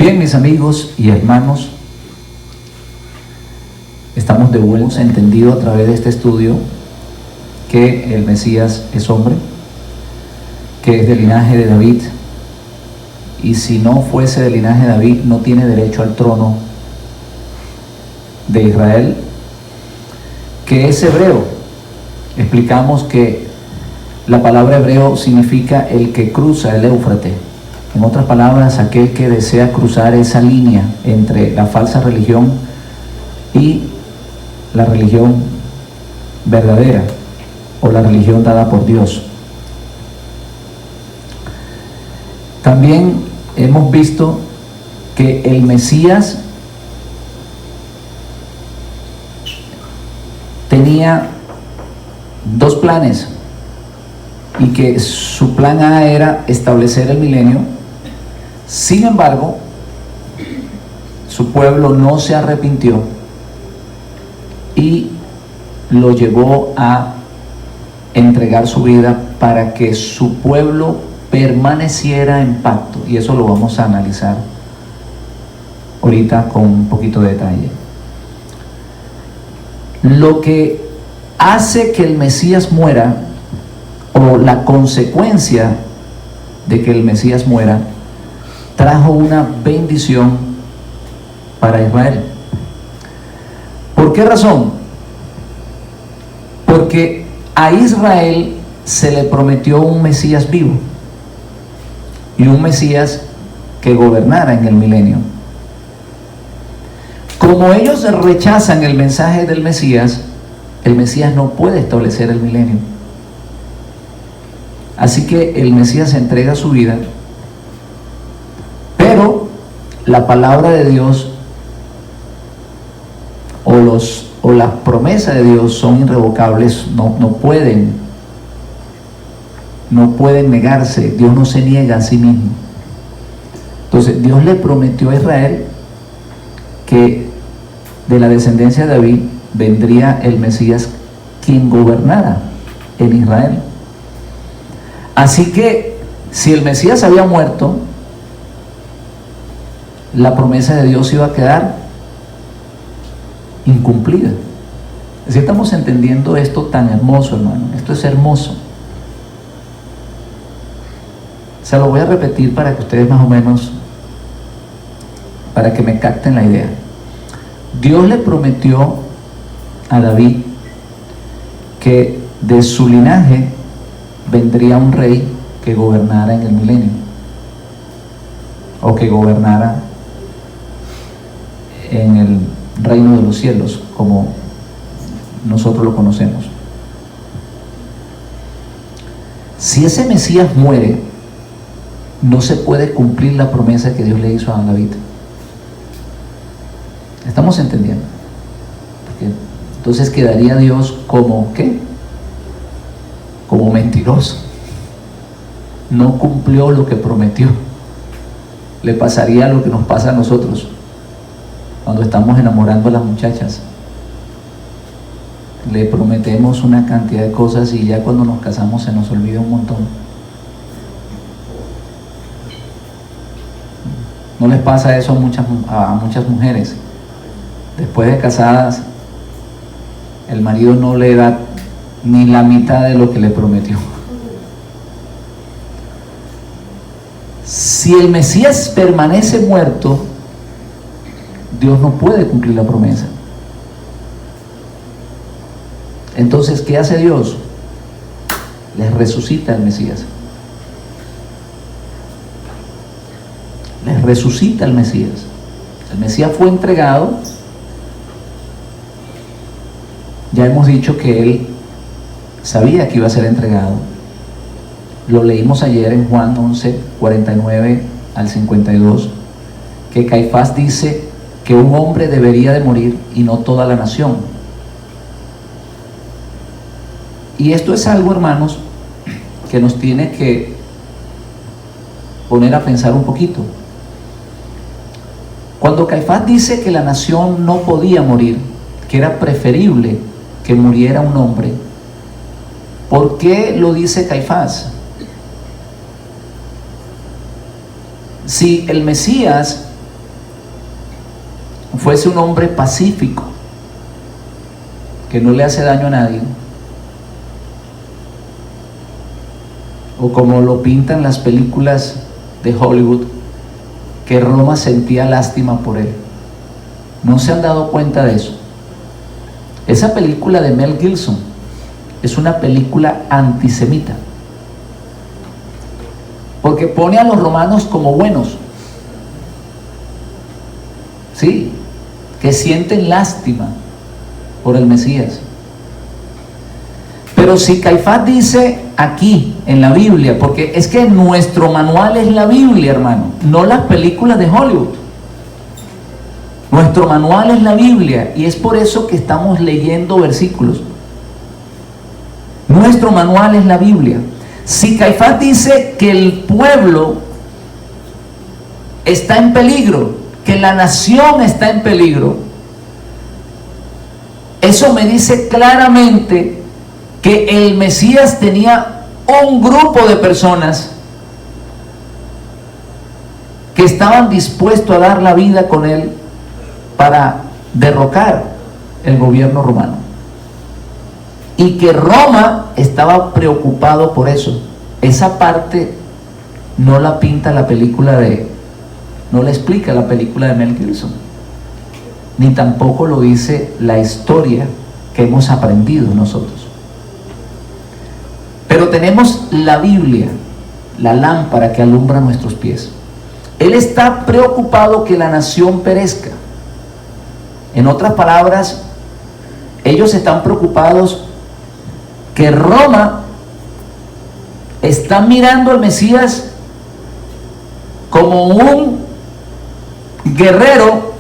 Bien, mis amigos y hermanos, estamos de vuelta. Hemos entendido a través de este estudio que el Mesías es hombre, que es del linaje de David, y si no fuese del linaje de David no tiene derecho al trono de Israel, que es hebreo. Explicamos que la palabra hebreo significa el que cruza el Éufrates. En otras palabras, aquel que desea cruzar esa línea entre la falsa religión y la religión verdadera o la religión dada por Dios. También hemos visto que el Mesías tenía dos planes y que su plan A era establecer el milenio. Sin embargo, su pueblo no se arrepintió y lo llevó a entregar su vida para que su pueblo permaneciera en pacto, y eso lo vamos a analizar ahorita con un poquito de detalle. Lo que hace que el Mesías muera, o la consecuencia de que el Mesías muera, trajo una bendición para Israel. ¿Por qué razón? Porque a Israel se le prometió un Mesías vivo y un Mesías que gobernara en el milenio. Como ellos rechazan el mensaje del Mesías, el Mesías no puede establecer el milenio. Así que el Mesías entrega su vida, pero la palabra de Dios o las promesas de Dios son irrevocables, no pueden negarse. Dios no se niega a sí mismo. Entonces Dios le prometió a Israel que de la descendencia de David vendría el Mesías quien gobernara en Israel. Así que si el Mesías había muerto, la promesa de Dios iba a quedar incumplida. Así estamos entendiendo esto tan hermoso, hermano. Esto es hermoso. Se lo voy a repetir para que ustedes más o menos, para que me capten la idea. Dios le prometió a David que de su linaje vendría un rey que gobernara en el milenio, o que gobernara en el reino de los cielos, como nosotros lo conocemos. Si ese Mesías muere, no se puede cumplir la promesa que Dios le hizo a David. ¿Estamos entendiendo? Porque entonces quedaría Dios como ¿qué? Como mentiroso. No cumplió lo que prometió. Le pasaría lo que nos pasa a nosotros cuando estamos enamorando a las muchachas. Le prometemos una cantidad de cosas y ya cuando nos casamos se nos olvida un montón. ¿No les pasa eso a muchas mujeres? Después de casadas, el marido no le da ni la mitad de lo que le prometió. Si el Mesías permanece muerto, Dios no puede cumplir la promesa. Entonces, ¿qué hace Dios? Les resucita al Mesías. Les resucita al Mesías. El Mesías fue entregado. Ya hemos dicho que él sabía que iba a ser entregado. Lo leímos ayer en Juan 11, 49 al 52, que Caifás dice que un hombre debería de morir y no toda la nación. Y esto es algo, hermanos, que nos tiene que poner a pensar un poquito. Cuando Caifás dice que la nación no podía morir, que era preferible que muriera un hombre, ¿por qué lo dice Caifás? Si el Mesías fuese un hombre pacífico, que no le hace daño a nadie, o como lo pintan las películas de Hollywood, que Roma sentía lástima por él. ¿No se han dado cuenta de eso? Esa película de Mel Gibson es una película antisemita, porque pone a los romanos como buenos, sí, que sienten lástima por el Mesías. Pero si Caifás dice aquí en la Biblia, porque es que nuestro manual es la Biblia, hermano, no las películas de Hollywood. Nuestro manual es la Biblia, y es por eso que estamos leyendo versículos. Nuestro manual es la Biblia. Si Caifás dice que el pueblo está en peligro, que la nación está en peligro, eso me dice claramente que el Mesías tenía un grupo de personas que estaban dispuestos a dar la vida con él para derrocar el gobierno romano, y que Roma estaba preocupado por eso. Esa parte no la pinta la película no la explica la película de Mel Gibson, ni tampoco lo dice la historia que hemos aprendido nosotros. Pero tenemos la Biblia, la lámpara que alumbra nuestros pies. Él está preocupado que la nación perezca. En otras palabras, ellos están preocupados que Roma está mirando al Mesías como un guerrero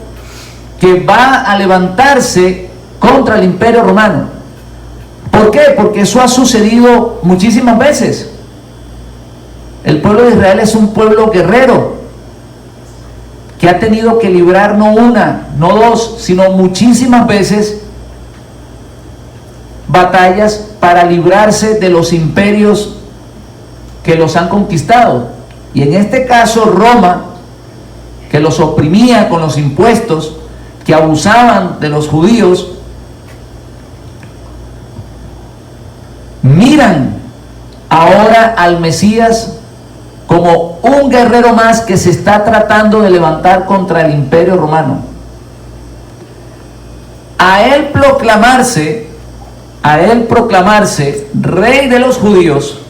que va a levantarse contra el imperio romano. ¿Por qué? Porque eso ha sucedido muchísimas veces. El pueblo de Israel es un pueblo guerrero que ha tenido que librar no una, no dos, sino muchísimas veces batallas para librarse de los imperios que los han conquistado. Y en este caso Roma, que los oprimía con los impuestos, que abusaban de los judíos, miran ahora al Mesías como un guerrero más que se está tratando de levantar contra el imperio romano. A él proclamarse rey de los judíos,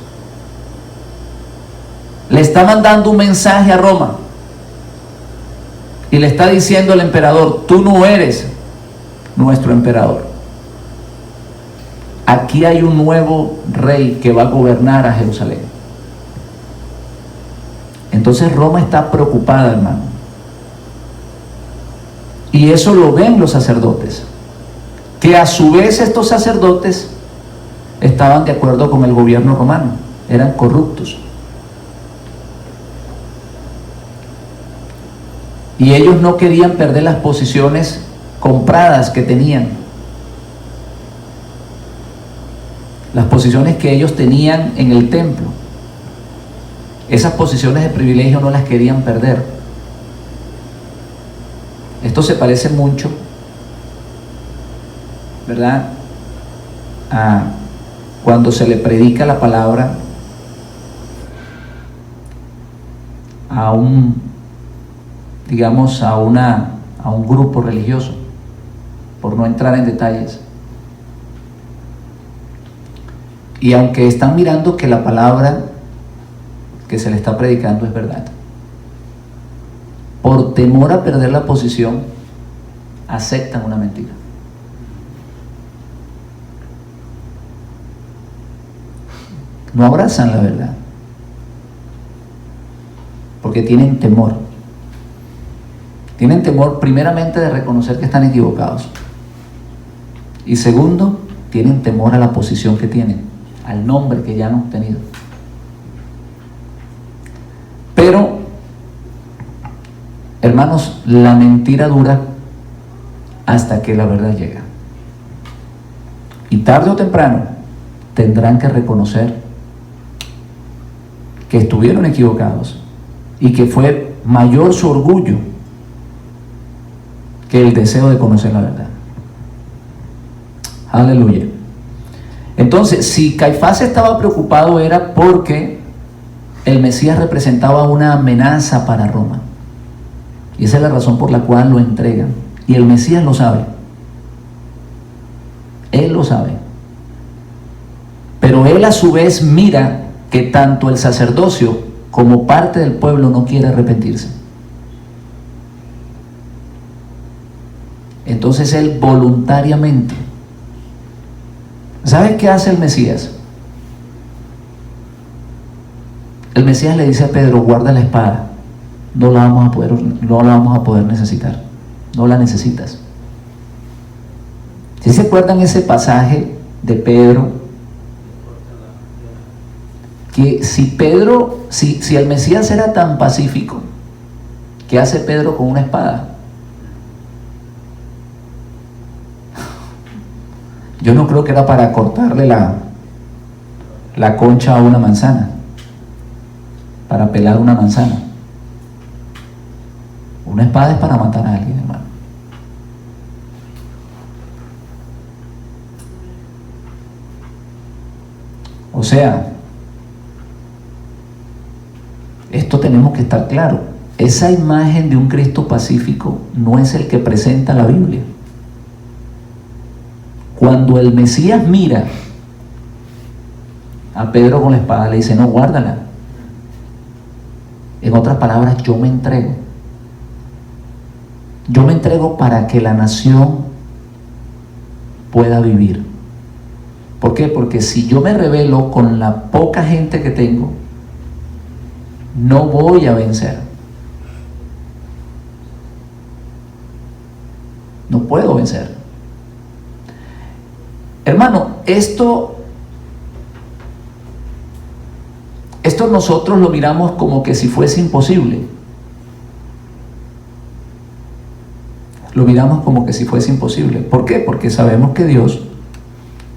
le está mandando un mensaje a Roma y le está diciendo al emperador: tú no eres nuestro emperador. Aquí hay un nuevo rey que va a gobernar a Jerusalén. Entonces Roma está preocupada, hermano. Y eso lo ven los sacerdotes, que a su vez estos sacerdotes estaban de acuerdo con el gobierno romano, eran corruptos. Y ellos no querían perder las posiciones compradas que tenían. Las posiciones que ellos tenían en el templo. Esas posiciones de privilegio no las querían perder. Esto se parece mucho, ¿verdad?, a cuando se le predica la palabra a un grupo religioso, por no entrar en detalles. Y aunque están mirando que la palabra que se le está predicando es verdad, por temor a perder la posición, aceptan una mentira. No abrazan la verdad, porque tienen temor. Tienen temor primeramente de reconocer que están equivocados, y segundo, tienen temor a la posición que tienen, al nombre que ya han obtenido. Pero, hermanos, la mentira dura hasta que la verdad llega, y tarde o temprano tendrán que reconocer que estuvieron equivocados y que fue mayor su orgullo que el deseo de conocer la verdad. Aleluya. Entonces, si Caifás estaba preocupado era porque el Mesías representaba una amenaza para Roma. Y esa es la razón por la cual lo entregan. Y el Mesías lo sabe. Él lo sabe. Pero él a su vez mira que tanto el sacerdocio como parte del pueblo no quiere arrepentirse. Entonces él voluntariamente. ¿Sabes qué hace el Mesías? El Mesías le dice a Pedro: guarda la espada, no la vamos a poder necesitar, no la necesitas. ¿Sí se acuerdan ese pasaje de Pedro? Que si el Mesías era tan pacífico, ¿qué hace Pedro con una espada? Yo no creo que era para cortarle la concha a una manzana, para pelar una manzana. Una espada es para matar a alguien, hermano. O sea, esto tenemos que estar claro. Esa imagen de un Cristo pacífico no es el que presenta la Biblia. Cuando el Mesías mira a Pedro con la espada, le dice: no, guárdala. En otras palabras, yo me entrego. Yo me entrego para que la nación pueda vivir. ¿Por qué? Porque si yo me rebelo con la poca gente que tengo, no voy a vencer. No puedo vencer. Hermano, esto nosotros lo miramos como que si fuese imposible. Lo miramos como que si fuese imposible. ¿Por qué? Porque sabemos que Dios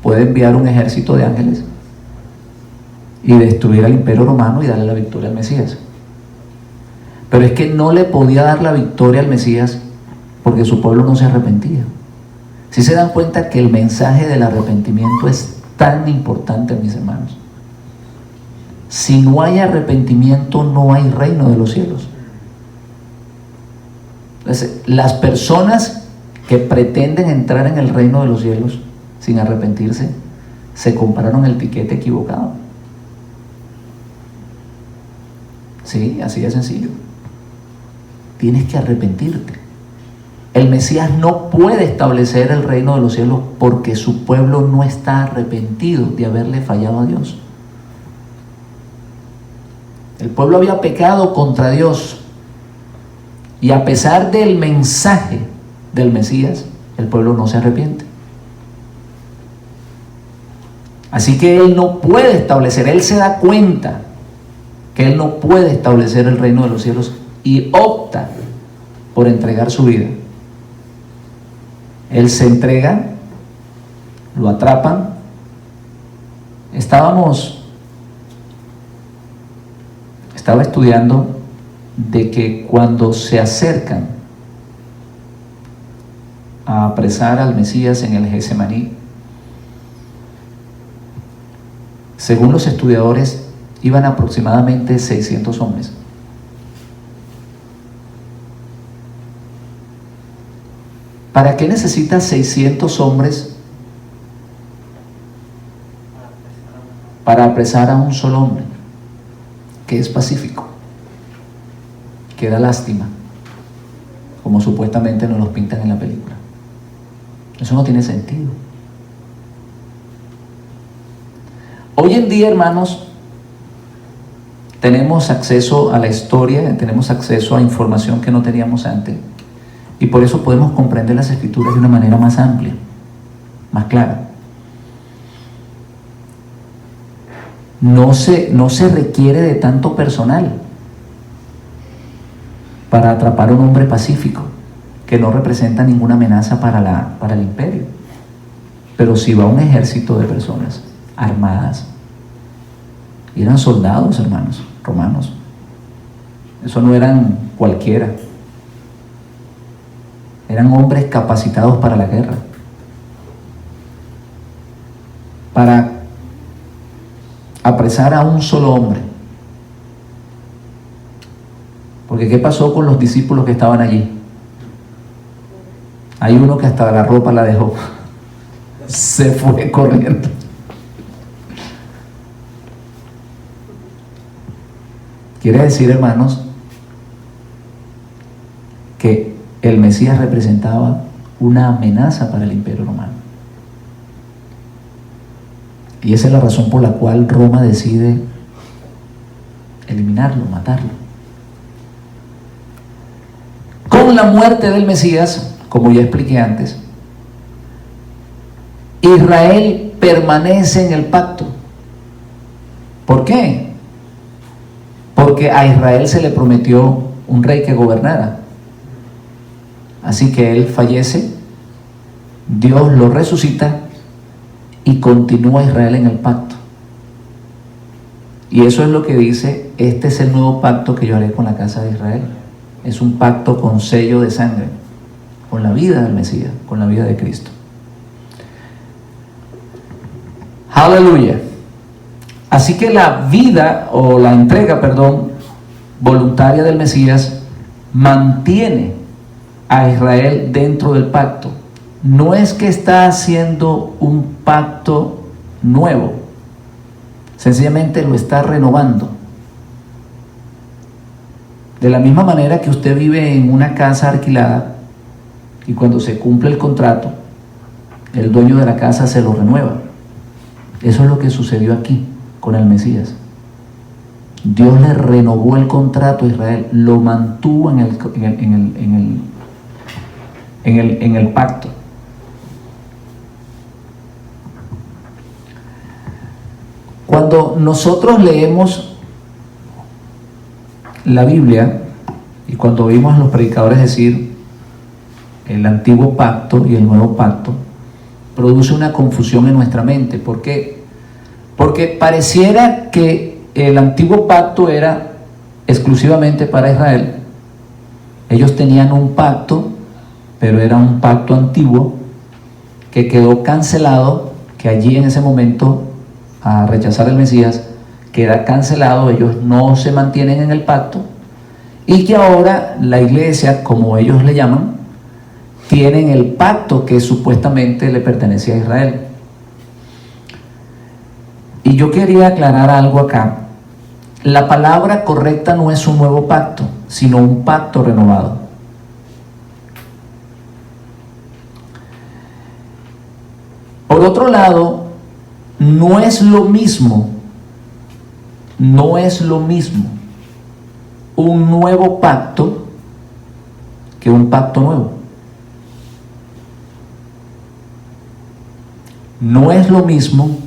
puede enviar un ejército de ángeles y destruir al imperio romano y darle la victoria al Mesías. Pero es que no le podía dar la victoria al Mesías porque su pueblo no se arrepentía. Si se dan cuenta que el mensaje del arrepentimiento es tan importante, mis hermanos. Si no hay arrepentimiento, no hay reino de los cielos. Entonces, las personas que pretenden entrar en el reino de los cielos sin arrepentirse, se compraron el tiquete equivocado. Sí, así de sencillo. Tienes que arrepentirte. El Mesías no puede establecer el reino de los cielos porque su pueblo no está arrepentido de haberle fallado a Dios. El pueblo había pecado contra Dios y a pesar del mensaje del Mesías, el pueblo no se arrepiente. Así que él no puede establecer, él se da cuenta que él no puede establecer el reino de los cielos y opta por entregar su vida. Él se entrega, lo atrapan. Estaba estudiando de que cuando se acercan a apresar al Mesías en el Getsemaní, según los estudiadores, iban aproximadamente 600 hombres. ¿Para qué necesitas 600 hombres para apresar a un solo hombre que es pacífico, que da lástima, como supuestamente nos los pintan en la película? Eso no tiene sentido. Hoy en día, hermanos, tenemos acceso a la historia, tenemos acceso a información que no teníamos antes. Y por eso podemos comprender las Escrituras de una manera más amplia, más clara. No se requiere de tanto personal para atrapar a un hombre pacífico que no representa ninguna amenaza para el imperio. Pero si va un ejército de personas armadas, y eran soldados, hermanos, romanos. Eso no eran cualquiera. Eran hombres capacitados para la guerra, para apresar a un solo hombre. Porque ¿qué pasó con los discípulos que estaban allí? Hay uno que hasta la ropa la dejó, se fue corriendo. Quiere decir, hermanos, que el Mesías representaba una amenaza para el Imperio Romano. Y esa es la razón por la cual Roma decide eliminarlo, matarlo. Con la muerte del Mesías, como ya expliqué antes, Israel permanece en el pacto. ¿Por qué? Porque a Israel se le prometió un rey que gobernara. Así que él fallece, Dios lo resucita y continúa Israel en el pacto. Y eso es lo que dice: este es el nuevo pacto que yo haré con la casa de Israel. Es un pacto con sello de sangre, con la vida del Mesías, con la vida de Cristo. Aleluya. Así que la vida, o la entrega, voluntaria del Mesías mantiene a Israel dentro del pacto. No es que está haciendo un pacto nuevo, sencillamente lo está renovando. De la misma manera que usted vive en una casa alquilada y cuando se cumple el contrato, el dueño de la casa se lo renueva. Eso es lo que sucedió aquí con el Mesías. Dios le renovó el contrato a Israel, lo mantuvo en el pacto. Cuando nosotros leemos la Biblia y cuando oímos a los predicadores decir el antiguo pacto y el nuevo pacto, produce una confusión en nuestra mente. ¿Por qué? Porque pareciera que el antiguo pacto era exclusivamente para Israel. Ellos tenían un pacto, pero era un pacto antiguo que quedó cancelado, que allí en ese momento, a rechazar el Mesías, queda cancelado, ellos no se mantienen en el pacto, y que ahora la iglesia, como ellos le llaman, tienen el pacto que supuestamente le pertenecía a Israel. Y yo quería aclarar algo acá. La palabra correcta no es un nuevo pacto, sino un pacto renovado. Por otro lado, no es lo mismo un nuevo pacto que un pacto nuevo. No es lo mismo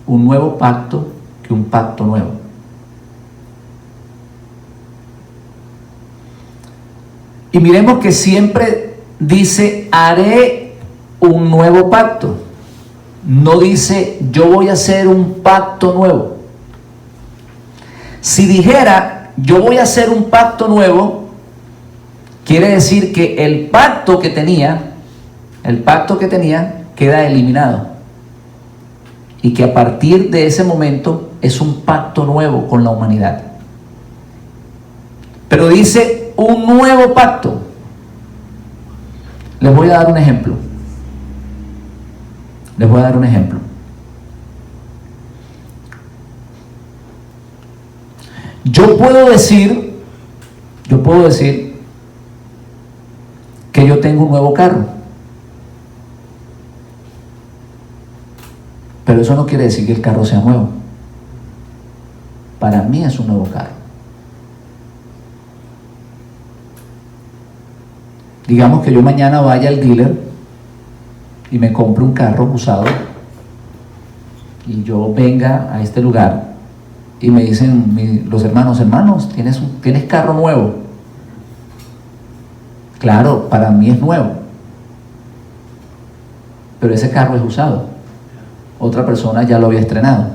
un nuevo pacto que un pacto nuevo. Y miremos que siempre dice: haré un nuevo pacto. No dice: yo voy a hacer un pacto nuevo. Si dijera: yo voy a hacer un pacto nuevo, quiere decir que el pacto que tenía queda eliminado. Y que a partir de ese momento es un pacto nuevo con la humanidad. Pero dice un nuevo pacto. Les voy a dar un ejemplo. Yo puedo decir que yo tengo un nuevo carro, pero eso no quiere decir que el carro sea nuevo. Para mí es un nuevo carro. Digamos que yo mañana vaya al dealer y me compre un carro usado, y yo venga a este lugar y me dicen los hermanos, ¿tienes carro nuevo? Claro, para mí es nuevo, pero ese carro es usado. Otra persona ya lo había estrenado.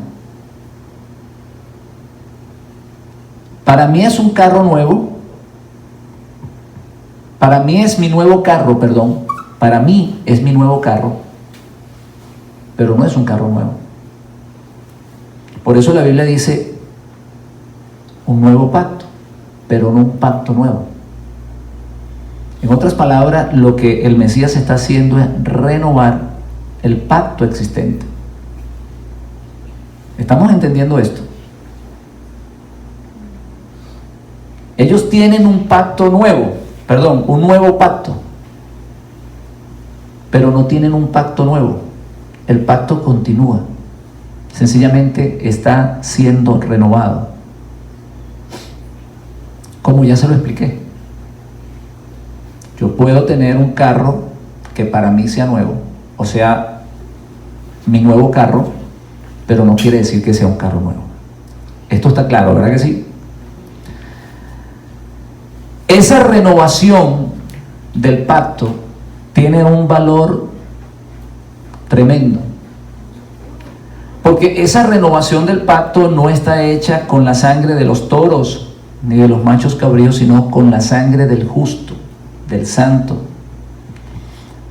Para mí es un carro nuevo, para mí es mi nuevo carro, para mí es mi nuevo carro, pero no es un carro nuevo. Por eso la Biblia dice un nuevo pacto, pero no un pacto nuevo. En otras palabras, lo que el Mesías está haciendo es renovar el pacto existente. ¿Estamos entendiendo esto? Ellos tienen un pacto nuevo, un nuevo pacto, pero no tienen un pacto nuevo. El pacto continúa, sencillamente está siendo renovado. Como ya se lo expliqué, yo puedo tener un carro que para mí sea nuevo, o sea, mi nuevo carro, pero no quiere decir que sea un carro nuevo. Esto está claro, ¿verdad que sí? Esa renovación del pacto tiene un valor tremendo, porque esa renovación del pacto no está hecha con la sangre de los toros ni de los machos cabríos, sino con la sangre del justo, del santo.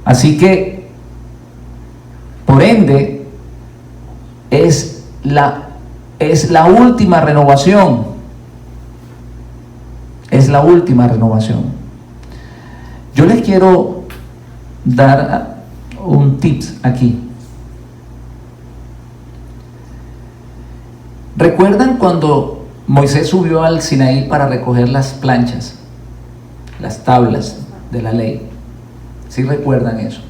Así que, por ende, es la última renovación. Es la última renovación. Yo les quiero dar un tips aquí. ¿Recuerdan cuando Moisés subió al Sinaí para recoger las planchas, las tablas de la ley? ¿Sí recuerdan eso?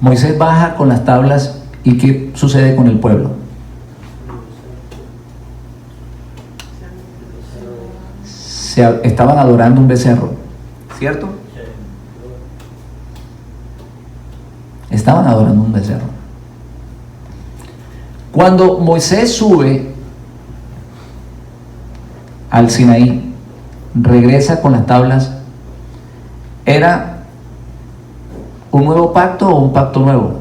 Moisés baja con las tablas y ¿qué sucede con el pueblo? Estaban adorando un becerro, ¿cierto? Estaban adorando un becerro. Cuando Moisés sube al Sinaí, regresa con las tablas, ¿era un nuevo pacto o un pacto nuevo?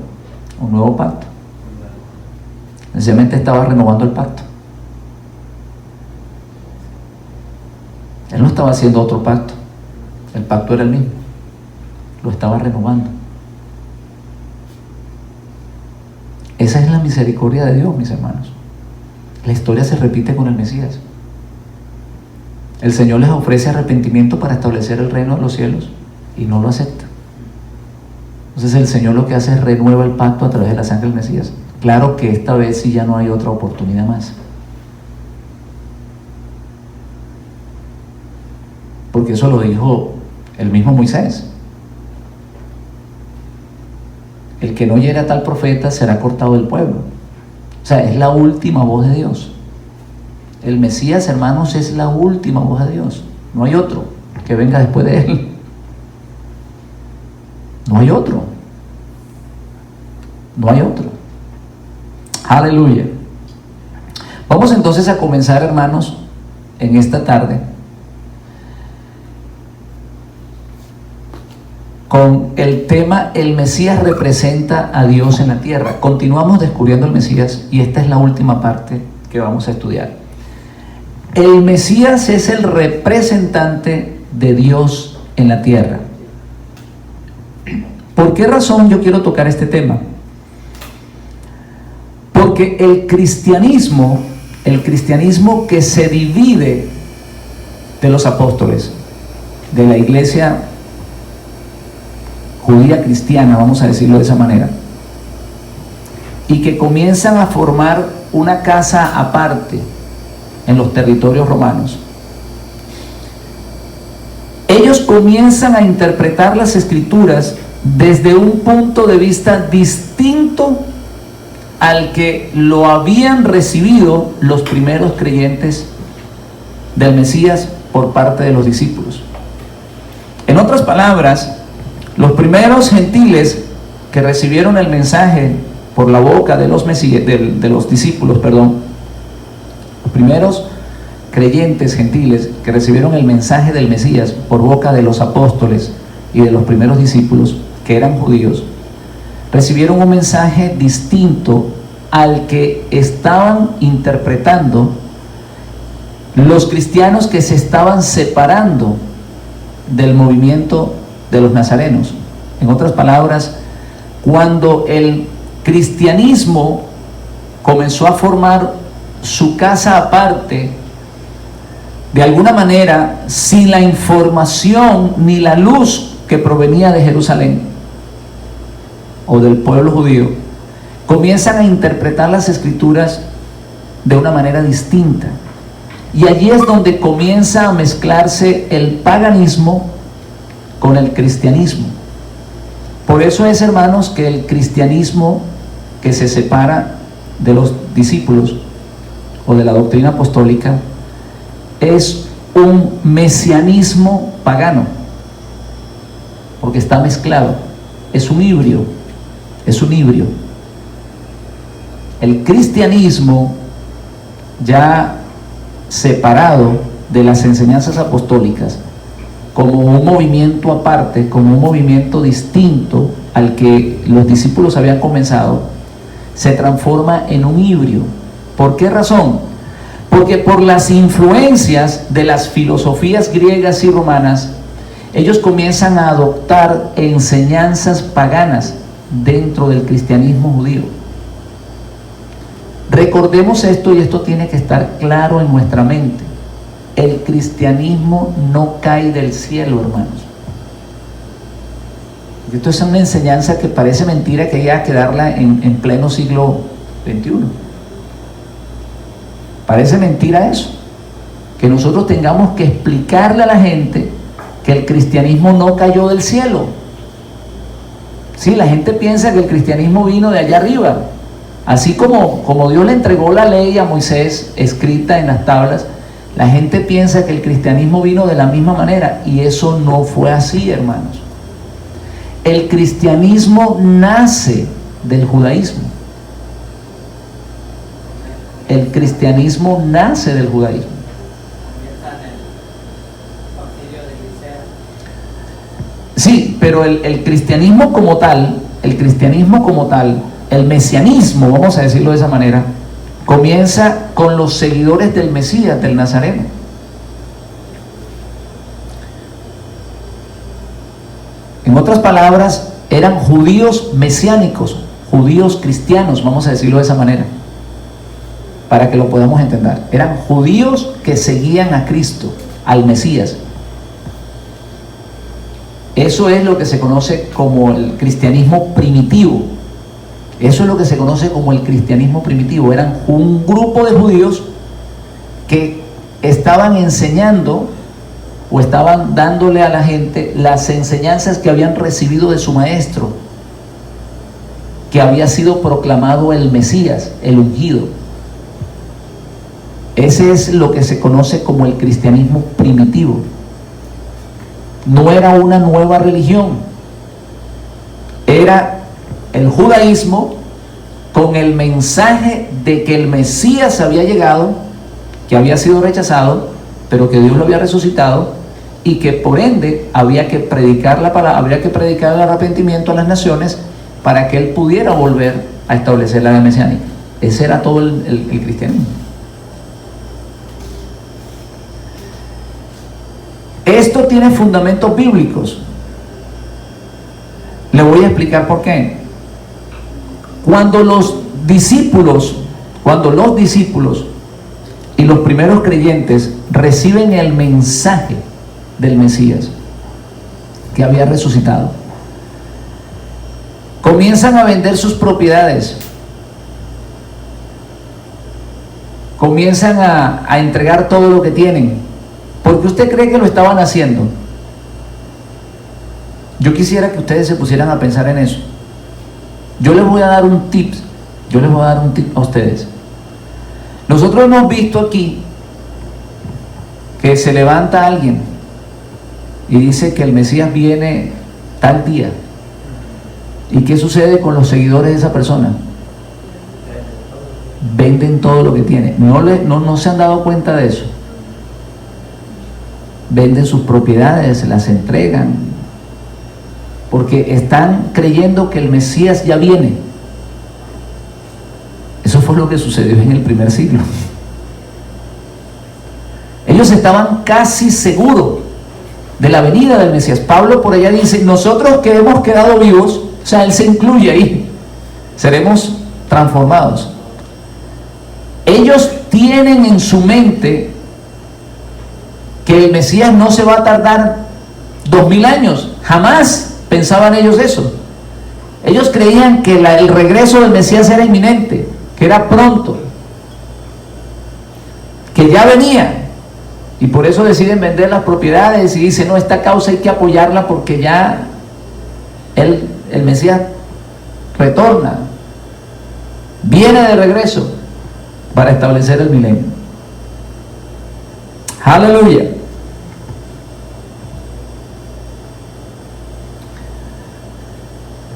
Un nuevo pacto. Sencillamente estaba renovando el pacto. Él no estaba haciendo otro pacto. El pacto era el mismo. Lo estaba renovando. Esa es la misericordia de Dios, mis hermanos. La historia se repite con el Mesías. El Señor les ofrece arrepentimiento para establecer el reino de los cielos y no lo acepta. Entonces el Señor lo que hace es renueva el pacto a través de la sangre del Mesías. Claro que esta vez sí ya no hay otra oportunidad más. Porque eso lo dijo el mismo Moisés. El que no hiere a tal profeta será cortado del pueblo. O sea, es la última voz de Dios. El Mesías, hermanos, es la última voz de Dios. No hay otro que venga después de él. No hay otro. No hay otro. Aleluya. Vamos entonces a comenzar, hermanos, en esta tarde con el tema el Mesías representa a Dios en la tierra. Continuamos descubriendo el Mesías y esta es la última parte que vamos a estudiar. El Mesías es el representante de Dios en la tierra. ¿Por qué razón yo quiero tocar este tema? Porque el cristianismo que se divide de los apóstoles, de la iglesia judía cristiana, vamos a decirlo de esa manera, y que comienzan a formar una casa aparte en los territorios romanos. Ellos comienzan a interpretar las escrituras desde un punto de vista distinto al que lo habían recibido los primeros creyentes del Mesías por parte de los discípulos. En otras palabras, los primeros gentiles que recibieron el mensaje por la boca de los discípulos, los primeros creyentes gentiles que recibieron el mensaje del Mesías por boca de los apóstoles y de los primeros discípulos que eran judíos, recibieron un mensaje distinto al que estaban interpretando los cristianos que se estaban separando del movimiento de los nazarenos. En otras palabras, cuando el cristianismo comenzó a formar su casa aparte, de alguna manera, sin la información ni la luz que provenía de Jerusalén o del pueblo judío, comienzan a interpretar las escrituras de una manera distinta. Y allí es donde comienza a mezclarse el paganismo con el cristianismo. Por eso es, hermanos, que el cristianismo que se separa de los discípulos o de la doctrina apostólica es un mesianismo pagano, porque está mezclado, es un híbrido, El cristianismo, ya separado de las enseñanzas apostólicas, como un movimiento aparte, como un movimiento distinto al que los discípulos habían comenzado, se transforma en un híbrido. ¿Por qué razón? Porque por las influencias de las filosofías griegas y romanas, ellos comienzan a adoptar enseñanzas paganas dentro del cristianismo judío. Recordemos esto, y esto tiene que estar claro en nuestra mente. El cristianismo no cae del cielo, hermanos. Esto es una enseñanza que parece mentira que haya que darla en pleno siglo XXI. Parece mentira eso, que nosotros tengamos que explicarle a la gente que el cristianismo no cayó del cielo. Sí, la gente piensa que el cristianismo vino de allá arriba. Así como Dios le entregó la ley a Moisés escrita en las tablas, la gente piensa que el cristianismo vino de la misma manera, y eso no fue así, hermanos. El cristianismo nace del judaísmo. El cristianismo nace del judaísmo. Sí, pero el cristianismo como tal, el mesianismo, vamos a decirlo de esa manera, comienza con los seguidores del Mesías, del Nazareno. En otras palabras, eran judíos mesiánicos, judíos cristianos, vamos a decirlo de esa manera, para que lo podamos entender. Eran judíos que seguían a Cristo, al Mesías. Eso es lo que se conoce como el cristianismo primitivo. Eso es lo que se conoce como el cristianismo primitivo. Eran un grupo de judíos que estaban enseñando o estaban dándole a la gente las enseñanzas que habían recibido de su maestro, que había sido proclamado el Mesías, el ungido. Ese es lo que se conoce como el cristianismo primitivo. No era una nueva religión, era el judaísmo con el mensaje de que el Mesías había llegado, que había sido rechazado, pero que Dios lo había resucitado, y que por ende había que predicar la palabra, habría que predicar el arrepentimiento a las naciones para que Él pudiera volver a establecer la edad mesiánica. Ese era todo el cristianismo. Esto tiene fundamentos bíblicos. Le voy a explicar por qué. Cuando los discípulos y los primeros creyentes reciben el mensaje del Mesías que había resucitado, comienzan a vender sus propiedades, comienzan a entregar todo lo que tienen. ¿Por qué usted cree que lo estaban haciendo? Yo quisiera que ustedes se pusieran a pensar en eso. Yo les voy a dar un tip a ustedes. Nosotros hemos visto aquí que se levanta alguien y dice que el Mesías viene tal día. ¿Y qué sucede con los seguidores de esa persona? Venden todo lo que tienen. No se han dado cuenta de eso. Venden sus propiedades, las entregan, porque están creyendo que el Mesías ya viene. Eso fue lo que sucedió en el primer siglo. Ellos estaban casi seguros de la venida del Mesías. Pablo por allá dice, nosotros que hemos quedado vivos, o sea, él se incluye ahí, seremos transformados. Ellos tienen en su mente que el Mesías no se va a tardar 2000 años, jamás pensaban ellos eso. Ellos creían que el regreso del Mesías era inminente, que era pronto, que ya venía, y por eso deciden vender las propiedades y dicen, no, esta causa hay que apoyarla porque ya el Mesías retorna, viene de regreso para establecer el milenio. Aleluya.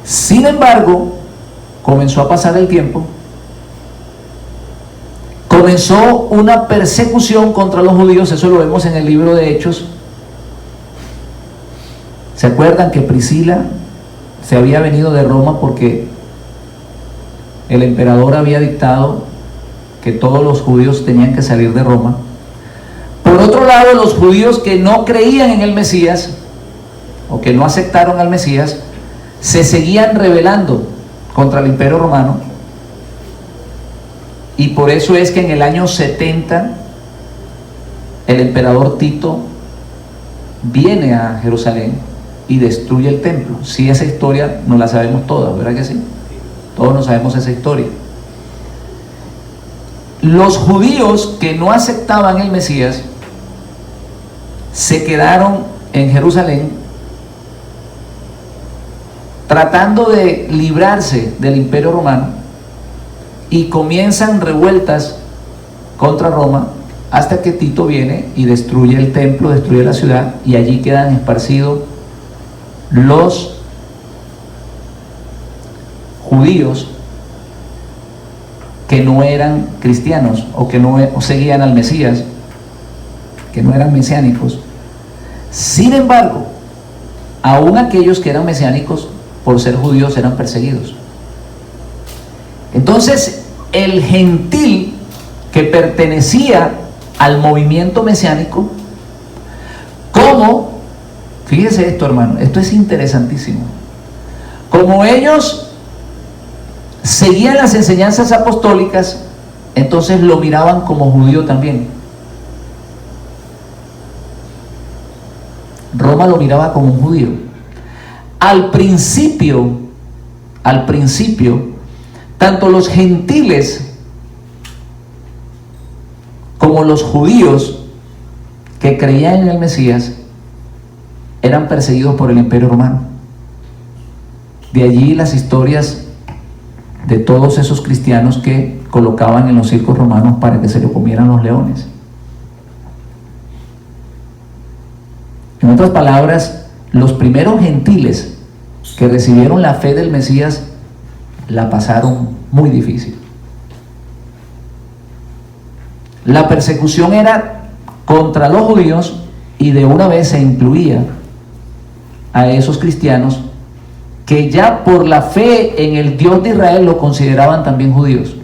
Sin embargo, comenzó a pasar el tiempo, comenzó una persecución contra los judíos. Eso lo vemos en el libro de Hechos. ¿Se acuerdan que Priscila se había venido de Roma porque el emperador había dictado que todos los judíos tenían que salir de Roma? Por otro lado, los judíos que no creían en el Mesías o que no aceptaron al Mesías se seguían rebelando contra el Imperio Romano, y por eso es que en el año 70 el emperador Tito viene a Jerusalén y destruye el templo. Sí, esa historia no la sabemos todas, ¿verdad que sí? Todos no sabemos esa historia. Los judíos que no aceptaban el Mesías se quedaron en Jerusalén tratando de librarse del Imperio Romano, y comienzan revueltas contra Roma hasta que Tito viene y destruye el templo, destruye la ciudad, y allí quedan esparcidos los judíos que no eran cristianos o que no seguían al Mesías, que no eran mesiánicos. Sin embargo, aún aquellos que eran mesiánicos por ser judíos eran perseguidos. Entonces, el gentil que pertenecía al movimiento mesiánico, como, fíjese esto, hermano, esto es interesantísimo, como ellos seguían las enseñanzas apostólicas, entonces lo miraban como judío también. Roma lo miraba como un judío. Al principio, tanto los gentiles como los judíos que creían en el Mesías eran perseguidos por el Imperio Romano. De allí las historias de todos esos cristianos que colocaban en los circos romanos para que se lo comieran los leones. En otras palabras, los primeros gentiles que recibieron la fe del Mesías la pasaron muy difícil. La persecución era contra los judíos, y de una vez se incluía a esos cristianos que ya por la fe en el Dios de Israel lo consideraban también judíos.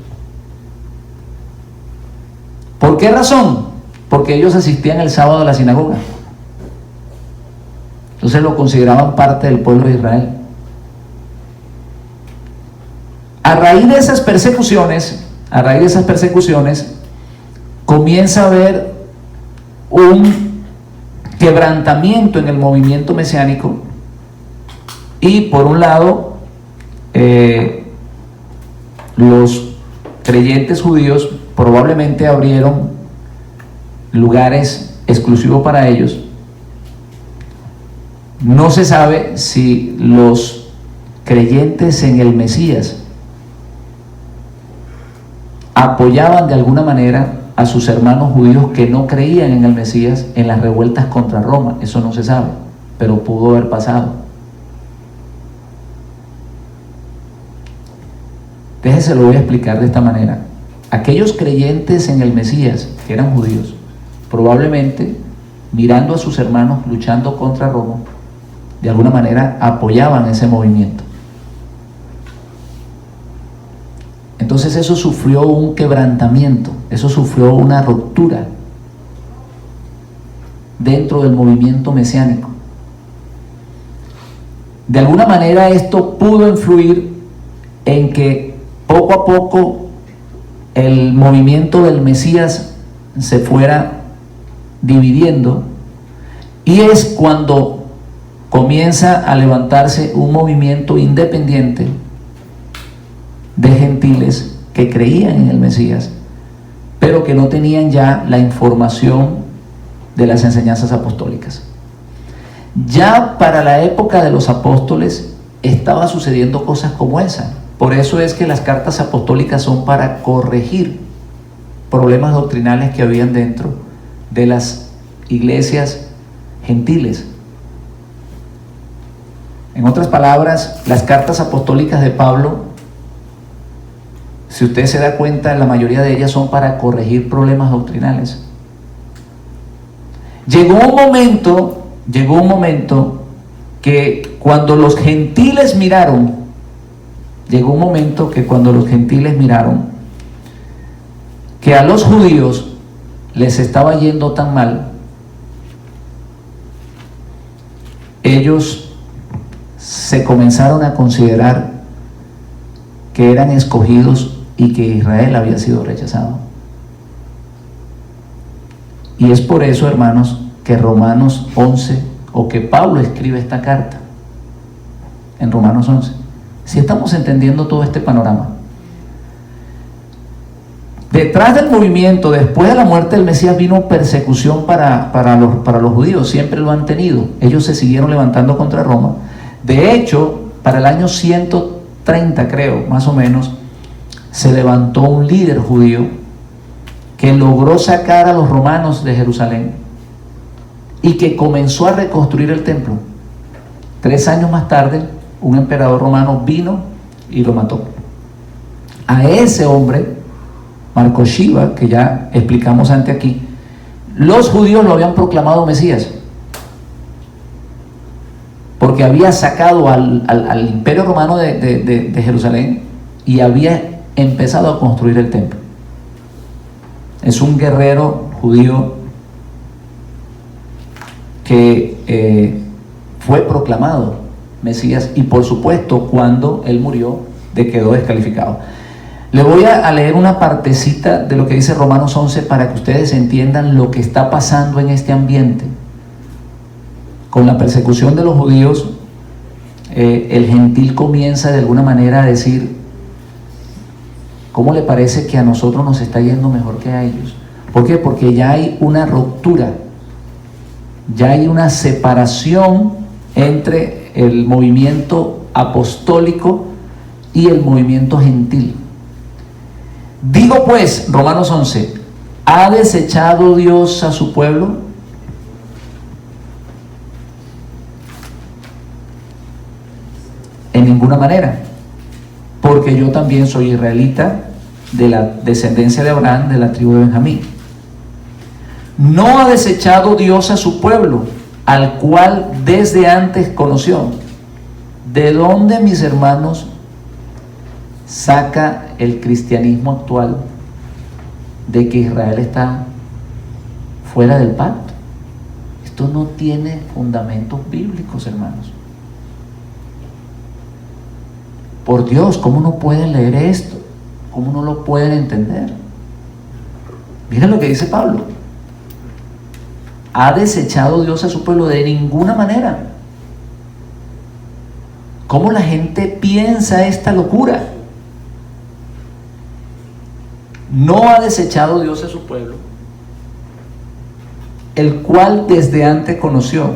¿Por qué razón? Porque ellos asistían el sábado a la sinagoga. Entonces lo consideraban parte del pueblo de Israel. A raíz de esas persecuciones, comienza a haber un quebrantamiento en el movimiento mesiánico, y por un lado los creyentes judíos probablemente abrieron lugares exclusivos para ellos. No se sabe si los creyentes en el Mesías apoyaban de alguna manera a sus hermanos judíos que no creían en el Mesías en las revueltas contra Roma. Eso no se sabe, pero pudo haber pasado. Déjese, lo voy a explicar de esta manera. Aquellos creyentes en el Mesías que eran judíos, probablemente mirando a sus hermanos luchando contra Roma, de alguna manera apoyaban ese movimiento. Entonces eso sufrió un quebrantamiento, eso sufrió una ruptura dentro del movimiento mesiánico. De alguna manera esto pudo influir en que poco a poco el movimiento del Mesías se fuera dividiendo, y es cuando comienza a levantarse un movimiento independiente de gentiles que creían en el Mesías, pero que no tenían ya la información de las enseñanzas apostólicas. Ya para la época de los apóstoles estaba sucediendo cosas como esa. Por eso es que las cartas apostólicas son para corregir problemas doctrinales que habían dentro de las iglesias gentiles. En otras palabras, las cartas apostólicas de Pablo, si usted se da cuenta, la mayoría de ellas son para corregir problemas doctrinales. Llegó un momento que cuando los gentiles miraron que a los judíos les estaba yendo tan mal, ellos se comenzaron a considerar que eran escogidos y que Israel había sido rechazado. Y es por eso, hermanos, que Romanos 11, o que Pablo escribe esta carta en Romanos 11. Si estamos entendiendo todo este panorama, detrás del movimiento, después de la muerte del Mesías, vino persecución para los judíos. Siempre lo han tenido. Ellos se siguieron levantando contra Roma. De hecho, para el año 130, creo, más o menos, se levantó un líder judío que logró sacar a los romanos de Jerusalén y que comenzó a reconstruir el templo. 3 años más tarde, un emperador romano vino y lo mató. A ese hombre, Marco Shiva, que ya explicamos antes aquí, los judíos lo habían proclamado Mesías, porque había sacado al imperio romano de Jerusalén y había empezado a construir el templo. Es un guerrero judío que fue proclamado Mesías, y por supuesto cuando él murió quedó descalificado. Le voy a leer una partecita de lo que dice Romanos 11 para que ustedes entiendan lo que está pasando en este ambiente. Con la persecución de los judíos, el gentil comienza de alguna manera a decir: ¿cómo le parece que a nosotros nos está yendo mejor que a ellos? ¿Por qué? Porque ya hay una ruptura, ya hay una separación entre el movimiento apostólico y el movimiento gentil. Digo pues, Romanos 11, ¿ha desechado Dios a su pueblo? En ninguna manera, porque yo también soy israelita, de la descendencia de Abraham, de la tribu de Benjamín. No ha desechado Dios a su pueblo, al cual desde antes conoció. ¿De dónde, mis hermanos, saca el cristianismo actual de que Israel está fuera del pacto? Esto no tiene fundamentos bíblicos, hermanos. Por Dios, ¿cómo no pueden leer esto? ¿Cómo no lo pueden entender? Miren lo que dice Pablo. ¿Ha desechado Dios a su pueblo? De ninguna manera. ¿Cómo la gente piensa esta locura? No ha desechado Dios a su pueblo, el cual desde antes conoció.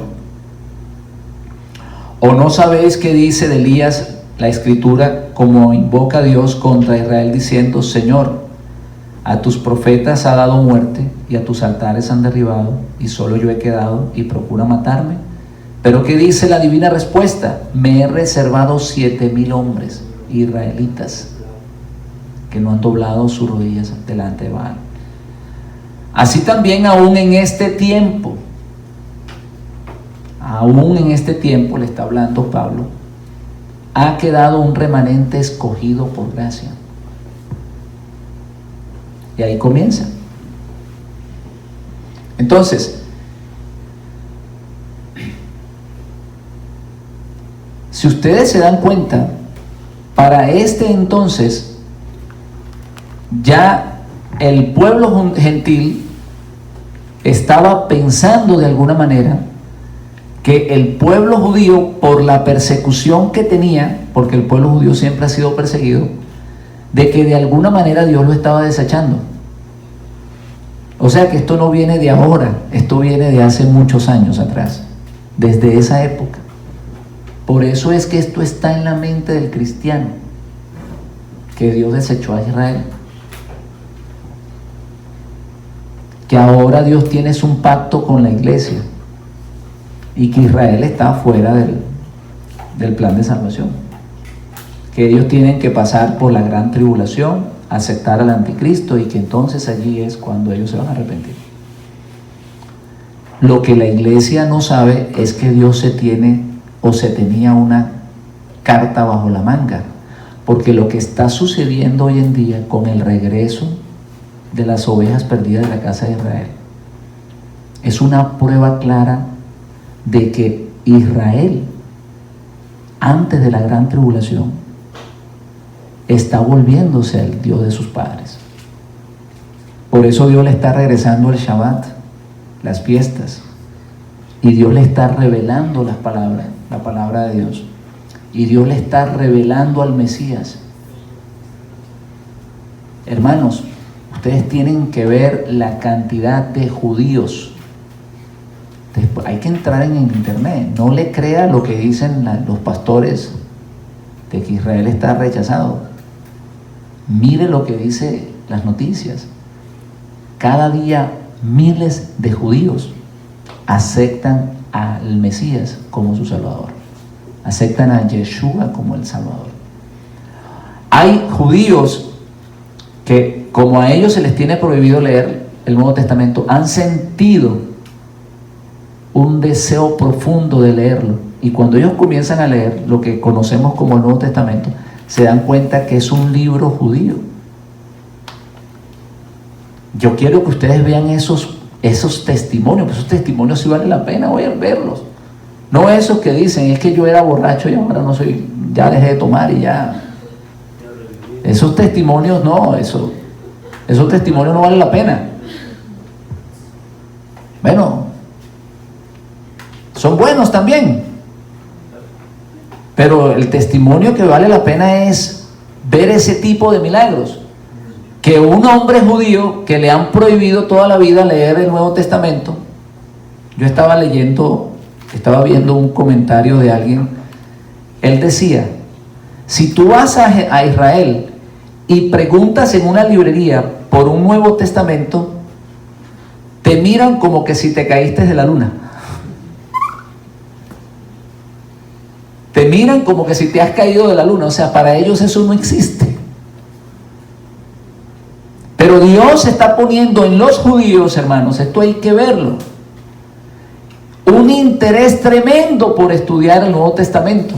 ¿O no sabéis qué dice de Elías la Escritura, como invoca a Dios contra Israel diciendo: Señor, a tus profetas ha dado muerte y a tus altares han derribado, y solo yo he quedado y procura matarme? Pero ¿qué dice la divina respuesta? Me he reservado 7,000 hombres israelitas que no han doblado sus rodillas delante de Baal. Así también aún en este tiempo, le está hablando Pablo, ha quedado un remanente escogido por gracia. Y ahí comienza. Entonces, Si ustedes se dan cuenta, para este entonces ya el pueblo gentil estaba pensando de alguna manera que el pueblo judío, por la persecución que tenía, porque el pueblo judío siempre ha sido perseguido, de que de alguna manera Dios lo estaba desechando. O sea que esto no viene de ahora, esto viene de hace muchos años atrás, desde esa época. Por eso es que esto está en la mente del cristiano, que Dios desechó a Israel. Que ahora Dios tiene un pacto con la iglesia y que Israel está fuera del plan de salvación. Que ellos tienen que pasar por la gran tribulación, aceptar al anticristo y que entonces allí es cuando ellos se van a arrepentir. Lo que la iglesia no sabe es que Dios se tenía una carta bajo la manga, porque lo que está sucediendo hoy en día con el regreso de las ovejas perdidas de la casa de Israel es una prueba clara de que Israel, antes de la gran tribulación, está volviéndose al Dios de sus padres. Por eso Dios le está regresando el Shabbat, las fiestas, y Dios le está revelando la palabra de Dios, y Dios le está revelando al Mesías. Hermanos, ustedes tienen que ver la cantidad de judíos. Hay que entrar en internet, no le crea lo que dicen los pastores de que Israel está rechazado. Mire lo que dice las noticias. Cada día miles de judíos aceptan al Mesías como su Salvador, aceptan a Yeshua como el Salvador. Hay judíos que, como a ellos se les tiene prohibido leer el Nuevo Testamento, han sentido un deseo profundo de leerlo, y cuando ellos comienzan a leer lo que conocemos como el Nuevo Testamento, se dan cuenta que es un libro judío. Yo quiero que ustedes vean esos testimonios, esos testimonios sí vale la pena hoy verlos. No esos que dicen, es que yo era borracho y ahora no soy, ya dejé de tomar y ya. Esos testimonios no, esos testimonios no valen la pena. Bueno, son buenos también, pero el testimonio que vale la pena es ver ese tipo de milagros. Que un hombre judío que le han prohibido toda la vida leer el Nuevo Testamento, yo estaba viendo un comentario de alguien, él decía, si tú vas a Israel y preguntas en una librería por un Nuevo Testamento, te miran como que si te caíste de la luna. Te miran como que si te has caído de la luna. O sea, para ellos eso no existe. Pero Dios está poniendo en los judíos, hermanos, esto hay que verlo, un interés tremendo por estudiar el Nuevo Testamento.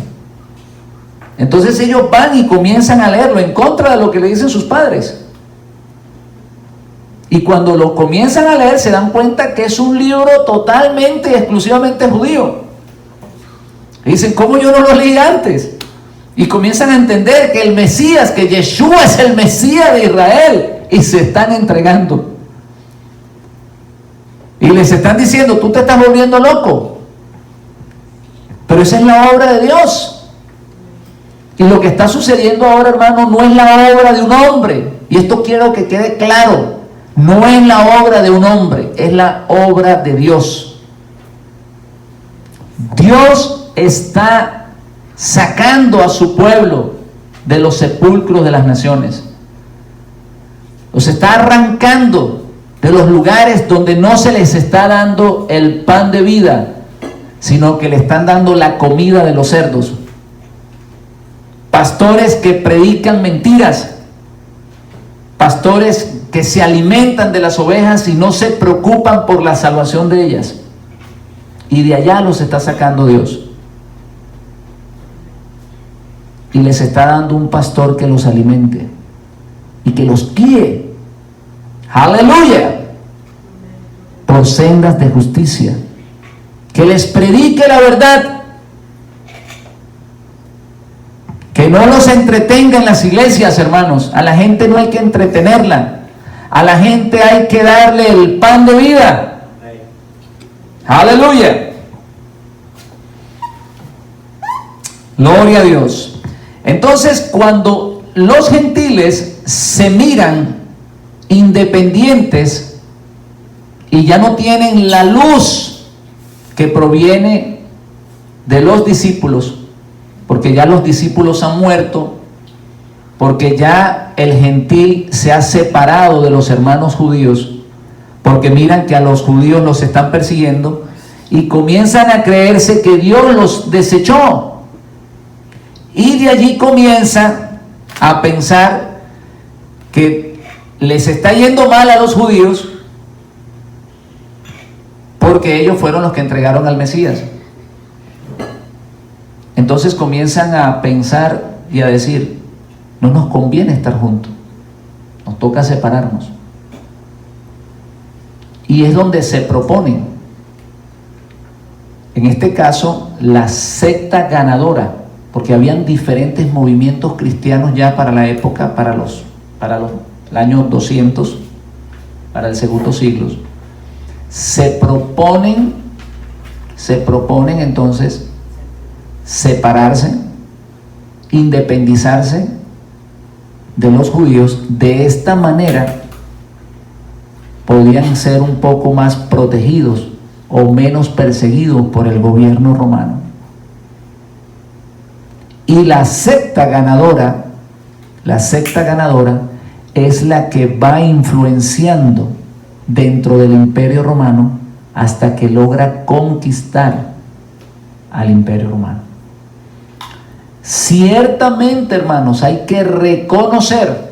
Entonces ellos van y comienzan a leerlo en contra de lo que le dicen sus padres. Y cuando lo comienzan a leer se dan cuenta que es un libro totalmente y exclusivamente judío. Y dicen, ¿cómo yo no lo leí antes? Y comienzan a entender que el Mesías, que Yeshua es el Mesías de Israel, y se están entregando. Y les están diciendo, tú te estás volviendo loco. Pero esa es la obra de Dios. Y lo que está sucediendo ahora, hermano, no es la obra de un hombre. Y esto quiero que quede claro. No es la obra de un hombre, es la obra de Dios. Dios está sacando a su pueblo de los sepulcros de las naciones. Los está arrancando de los lugares donde no se les está dando el pan de vida, sino que le están dando la comida de los cerdos. Pastores que predican mentiras, pastores que se alimentan de las ovejas y no se preocupan por la salvación de ellas. Y de allá los está sacando Dios. Y les está dando un pastor que los alimente y que los guíe, aleluya, por sendas de justicia, que les predique la verdad. Que no los entretenga en las iglesias, hermanos. A la gente no hay que entretenerla. A la gente hay que darle el pan de vida. Aleluya. Gloria a Dios. Entonces, cuando los gentiles se miran independientes y ya no tienen la luz que proviene de los discípulos, porque ya los discípulos han muerto, porque ya el gentil se ha separado de los hermanos judíos, porque miran que a los judíos los están persiguiendo y comienzan a creerse que Dios los desechó. Y de allí comienza a pensar que les está yendo mal a los judíos porque ellos fueron los que entregaron al Mesías. Entonces comienzan a pensar y a decir, no nos conviene estar juntos, nos toca separarnos. Y es donde se proponen, en este caso, la secta ganadora, porque habían diferentes movimientos cristianos ya para la época, para el año 200, para el segundo siglo. Se proponen entonces separarse, independizarse de los judíos. De esta manera podían ser un poco más protegidos o menos perseguidos por el gobierno romano. Y la secta ganadora es la que va influenciando dentro del Imperio Romano hasta que logra conquistar al Imperio Romano. Ciertamente, hermanos, hay que reconocer,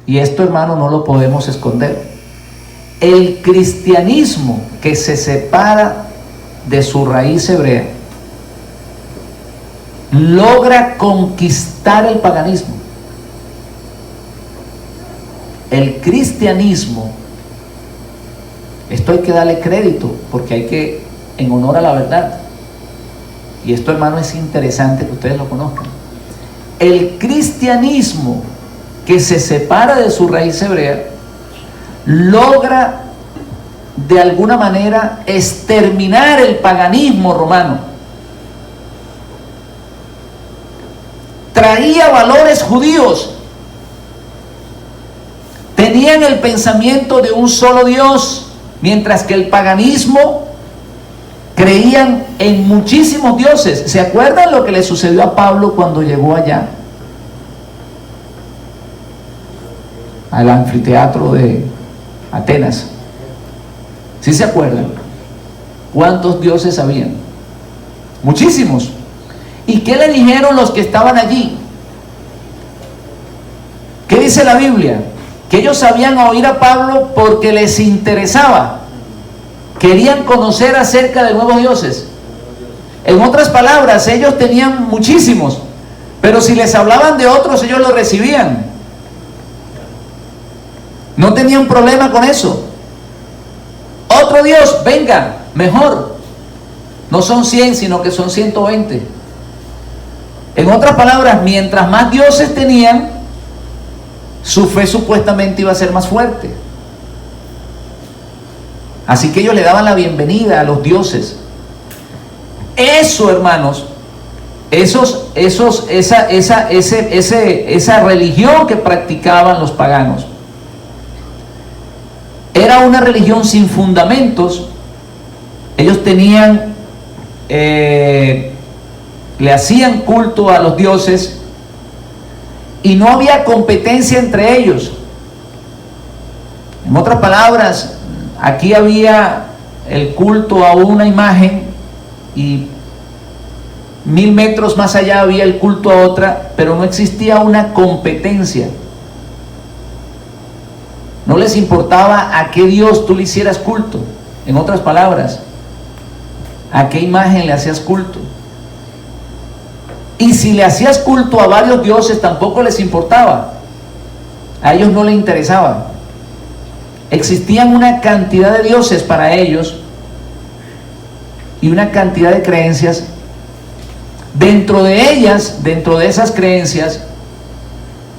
y esto, hermano, no lo podemos esconder, el cristianismo que se separa de su raíz hebrea logra conquistar el paganismo. El cristianismo, esto hay que darle crédito, porque hay que, en honor a la verdad, y esto, hermano, es interesante que ustedes lo conozcan. El cristianismo que se separa de su raíz hebrea logra de alguna manera exterminar el paganismo romano. Traía valores judíos, tenían el pensamiento de un solo Dios, mientras que el paganismo creían en muchísimos dioses. ¿Se acuerdan lo que le sucedió a Pablo cuando llegó allá al anfiteatro de Atenas? ¿Sí se acuerdan? ¿Cuántos dioses habían? Muchísimos. ¿Y qué le dijeron los que estaban allí? ¿Qué dice la Biblia? Que ellos sabían oír a Pablo porque les interesaba. Querían conocer acerca de nuevos dioses. En otras palabras, ellos tenían muchísimos, pero si les hablaban de otros, ellos lo recibían. No tenían problema con eso. Otro Dios, venga, mejor. No son 100, sino que son 120. En otras palabras, mientras más dioses tenían, su fe supuestamente iba a ser más fuerte. Así que ellos le daban la bienvenida a los dioses. Eso, hermanos, esa religión que practicaban los paganos era una religión sin fundamentos. Ellos tenían, le hacían culto a los dioses y no había competencia entre ellos. En otras palabras, aquí había el culto a una imagen y 1000 metros más allá había el culto a otra, pero no existía una competencia. No les importaba a qué Dios tú le hicieras culto. En otras palabras, a qué imagen le hacías culto. Y si le hacías culto a varios dioses, tampoco les importaba. A ellos no les interesaba. Existían una cantidad de dioses para ellos y una cantidad de creencias Dentro de ellas, dentro de esas creencias,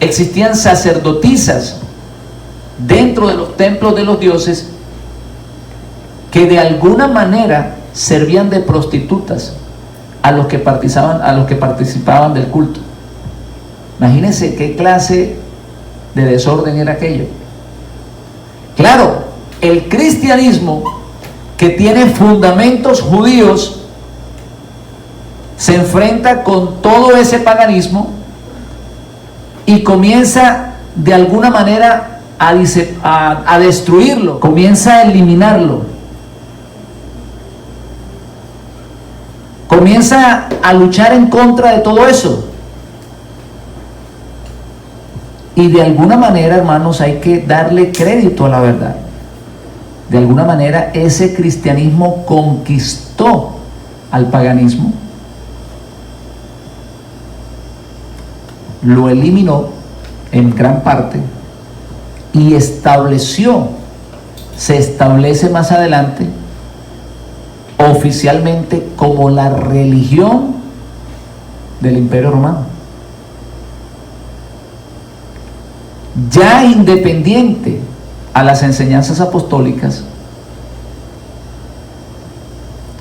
existían sacerdotisas dentro de los templos de los dioses que de alguna manera servían de prostitutas a los que participaban del culto. Imagínense qué clase de desorden era aquello. Claro, el cristianismo, que tiene fundamentos judíos, se enfrenta con todo ese paganismo y comienza de alguna manera a destruirlo, comienza a eliminarlo, comienza a luchar en contra de todo eso. Y de alguna manera, hermanos, hay que darle crédito a la verdad. De alguna manera ese cristianismo conquistó al paganismo, lo eliminó en gran parte y se establece más adelante oficialmente como la religión del Imperio Romano, ya independiente a las enseñanzas apostólicas.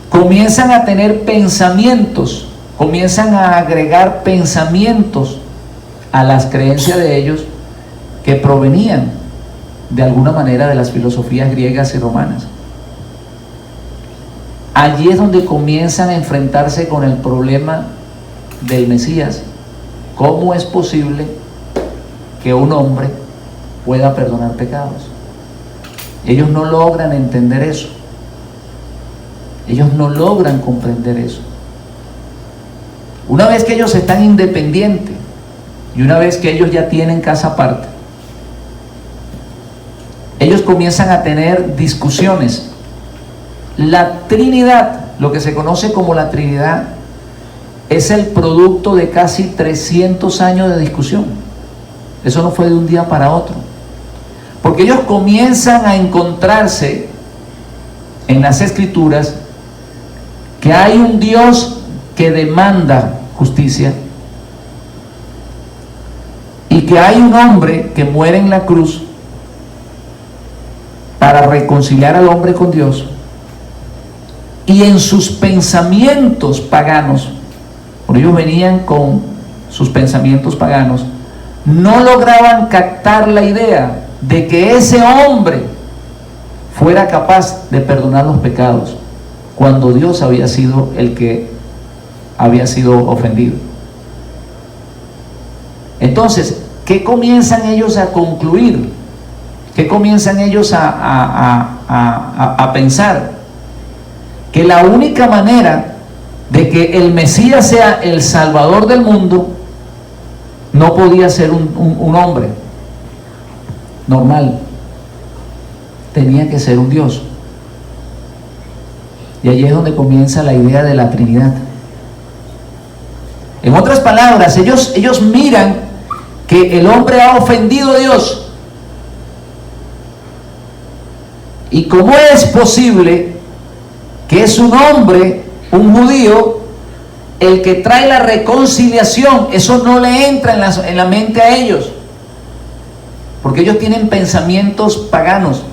Comienzan a tener pensamientos, comienzan a agregar pensamientos a las creencias de ellos que provenían de alguna manera de las filosofías griegas y romanas. Allí es donde comienzan a enfrentarse con el problema del Mesías. ¿Cómo es posible que un hombre pueda perdonar pecados? Ellos no logran entender eso. Ellos no logran comprender eso. Una vez que ellos están independientes y una vez que ellos ya tienen casa aparte, ellos comienzan a tener discusiones. La Trinidad, lo que se conoce como la Trinidad, es el producto de casi 300 años de discusión. Eso no fue de un día para otro, porque ellos comienzan a encontrarse en las Escrituras que hay un Dios que demanda justicia y que hay un hombre que muere en la cruz para reconciliar al hombre con Dios. Y en sus pensamientos paganos, por ellos venían con sus pensamientos paganos, no lograban captar la idea de que ese hombre fuera capaz de perdonar los pecados cuando Dios había sido el que había sido ofendido. Entonces, ¿qué comienzan ellos a concluir? ¿Qué comienzan ellos a pensar? Que la única manera de que el Mesías sea el Salvador del mundo no podía ser un hombre normal, tenía que ser un Dios. Y allí es donde comienza la idea de la Trinidad. En otras palabras, ellos miran que el hombre ha ofendido a Dios. ¿Y cómo es posible que es un hombre, un judío, el que trae la reconciliación? Eso no le entra en la mente a ellos, porque ellos tienen pensamientos paganos.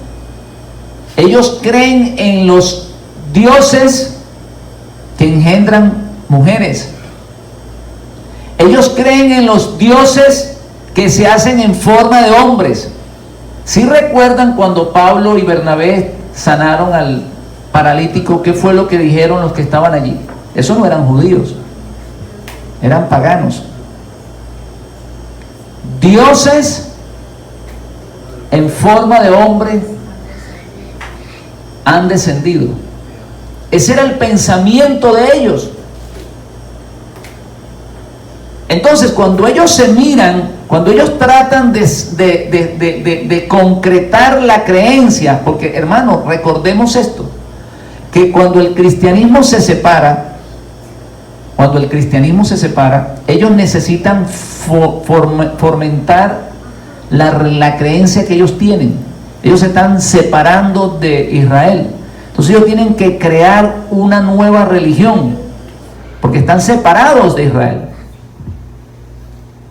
Ellos creen en los dioses que engendran mujeres. Ellos creen en los dioses que se hacen en forma de hombres. ¿Sí recuerdan cuando Pablo y Bernabé sanaron al paralítico? ¿Qué fue lo que dijeron los que estaban allí? Esos no eran judíos, eran paganos. Dioses en forma de hombre han descendido. Ese era el pensamiento de ellos. Entonces, cuando ellos se miran, cuando ellos tratan de concretar la creencia, porque hermano, recordemos esto, que cuando el cristianismo se separa, ellos necesitan fomentar la creencia que ellos tienen. Ellos se están separando de Israel. Entonces ellos tienen que crear una nueva religión. porque están separados de Israel.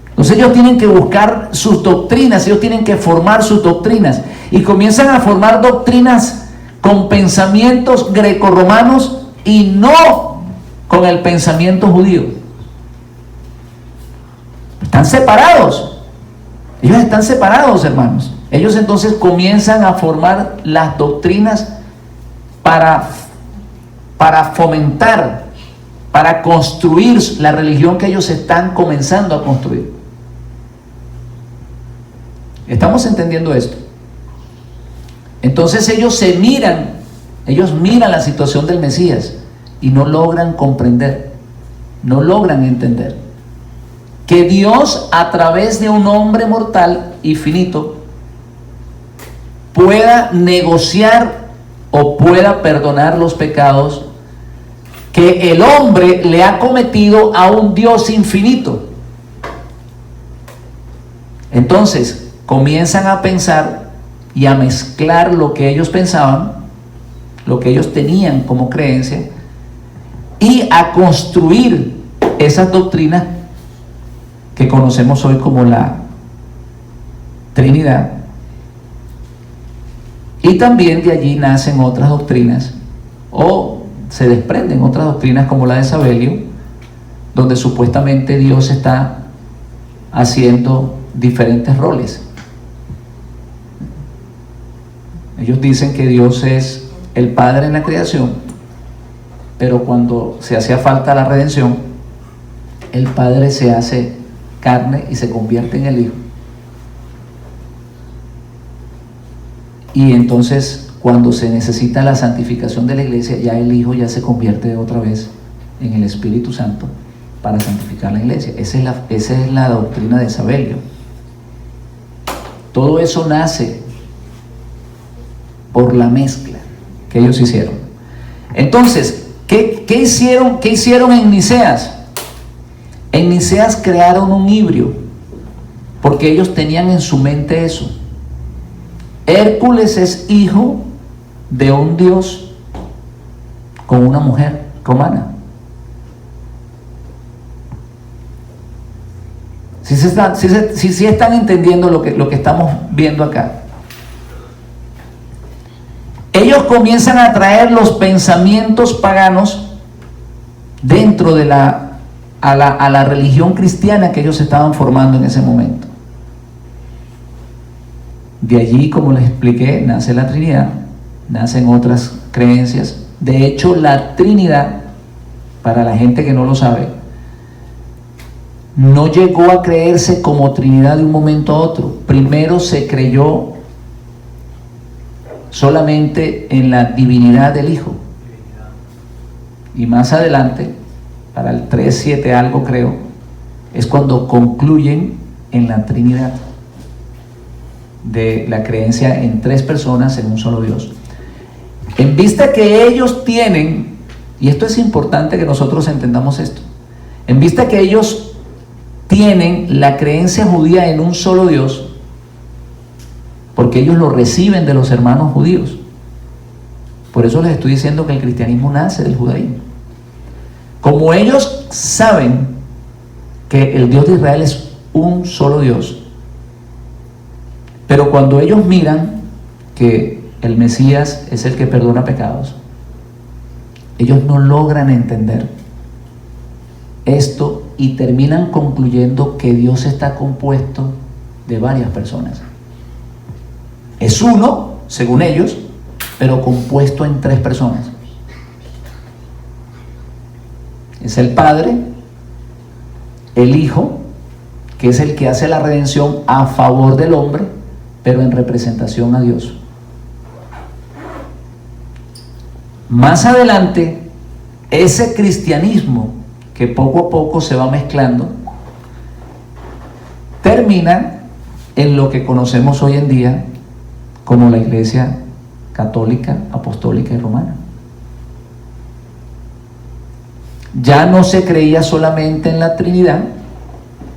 Entonces ellos tienen que buscar sus doctrinas, ellos tienen que formar sus doctrinas, y comienzan a formar doctrinas con pensamientos grecorromanos y no con el pensamiento judío. Están separados. Ellos están separados, hermanos. Ellos entonces comienzan a formar las doctrinas para fomentar, para construir la religión que ellos están comenzando a construir. ¿Estamos entendiendo esto? Entonces ellos miran la situación del Mesías y no logran comprender, no logran entender que Dios, a través de un hombre mortal y finito, pueda negociar o pueda perdonar los pecados que el hombre le ha cometido a un Dios infinito. Entonces comienzan a pensar y a mezclar lo que ellos pensaban, lo que ellos tenían como creencia, y a construir esas doctrinas que conocemos hoy como la Trinidad. Y también de allí nacen otras doctrinas, o se desprenden otras doctrinas como la de Sabelio, donde supuestamente Dios está haciendo diferentes roles. Ellos dicen que Dios es el Padre en la creación, pero cuando se hacía falta la redención, el Padre se hace carne y se convierte en el Hijo. Y entonces, cuando se necesita la santificación de la iglesia, ya el Hijo ya se convierte otra vez en el Espíritu Santo para santificar la iglesia. Esa es la doctrina de Sabelio. Todo eso nace por la mezcla que ellos hicieron. Entonces, ¿qué hicieron en Niceas? En Niceas crearon un híbrido, porque ellos tenían en su mente eso. Hércules es hijo de un dios con una mujer romana. Si están entendiendo lo que estamos viendo acá. Ellos comienzan a traer los pensamientos paganos dentro de a la religión cristiana que ellos estaban formando en ese momento. De allí, como les expliqué, nace la Trinidad, nacen otras creencias. De hecho, la Trinidad, para la gente que no lo sabe, no llegó a creerse como Trinidad de un momento a otro. Primero se creyó solamente en la divinidad del Hijo, y más adelante, para el 3.7 algo creo, es cuando concluyen en la Trinidad, de la creencia en tres personas en un solo Dios. En vista que ellos tienen, y esto es importante que nosotros entendamos esto, en vista que ellos tienen la creencia judía en un solo Dios, porque ellos lo reciben de los hermanos judíos. Por eso les estoy diciendo que el cristianismo nace del judaísmo. Como ellos saben que el Dios de Israel es un solo Dios, pero cuando ellos miran que el Mesías es el que perdona pecados, ellos no logran entender esto y terminan concluyendo que Dios está compuesto de varias personas. Es uno, según ellos, pero compuesto en tres personas. Es el Padre, el Hijo, que es el que hace la redención a favor del hombre, pero en representación a Dios. Más adelante, ese cristianismo que poco a poco se va mezclando, termina en lo que conocemos hoy en día como la Iglesia católica, apostólica y romana. Ya no se creía solamente en la Trinidad,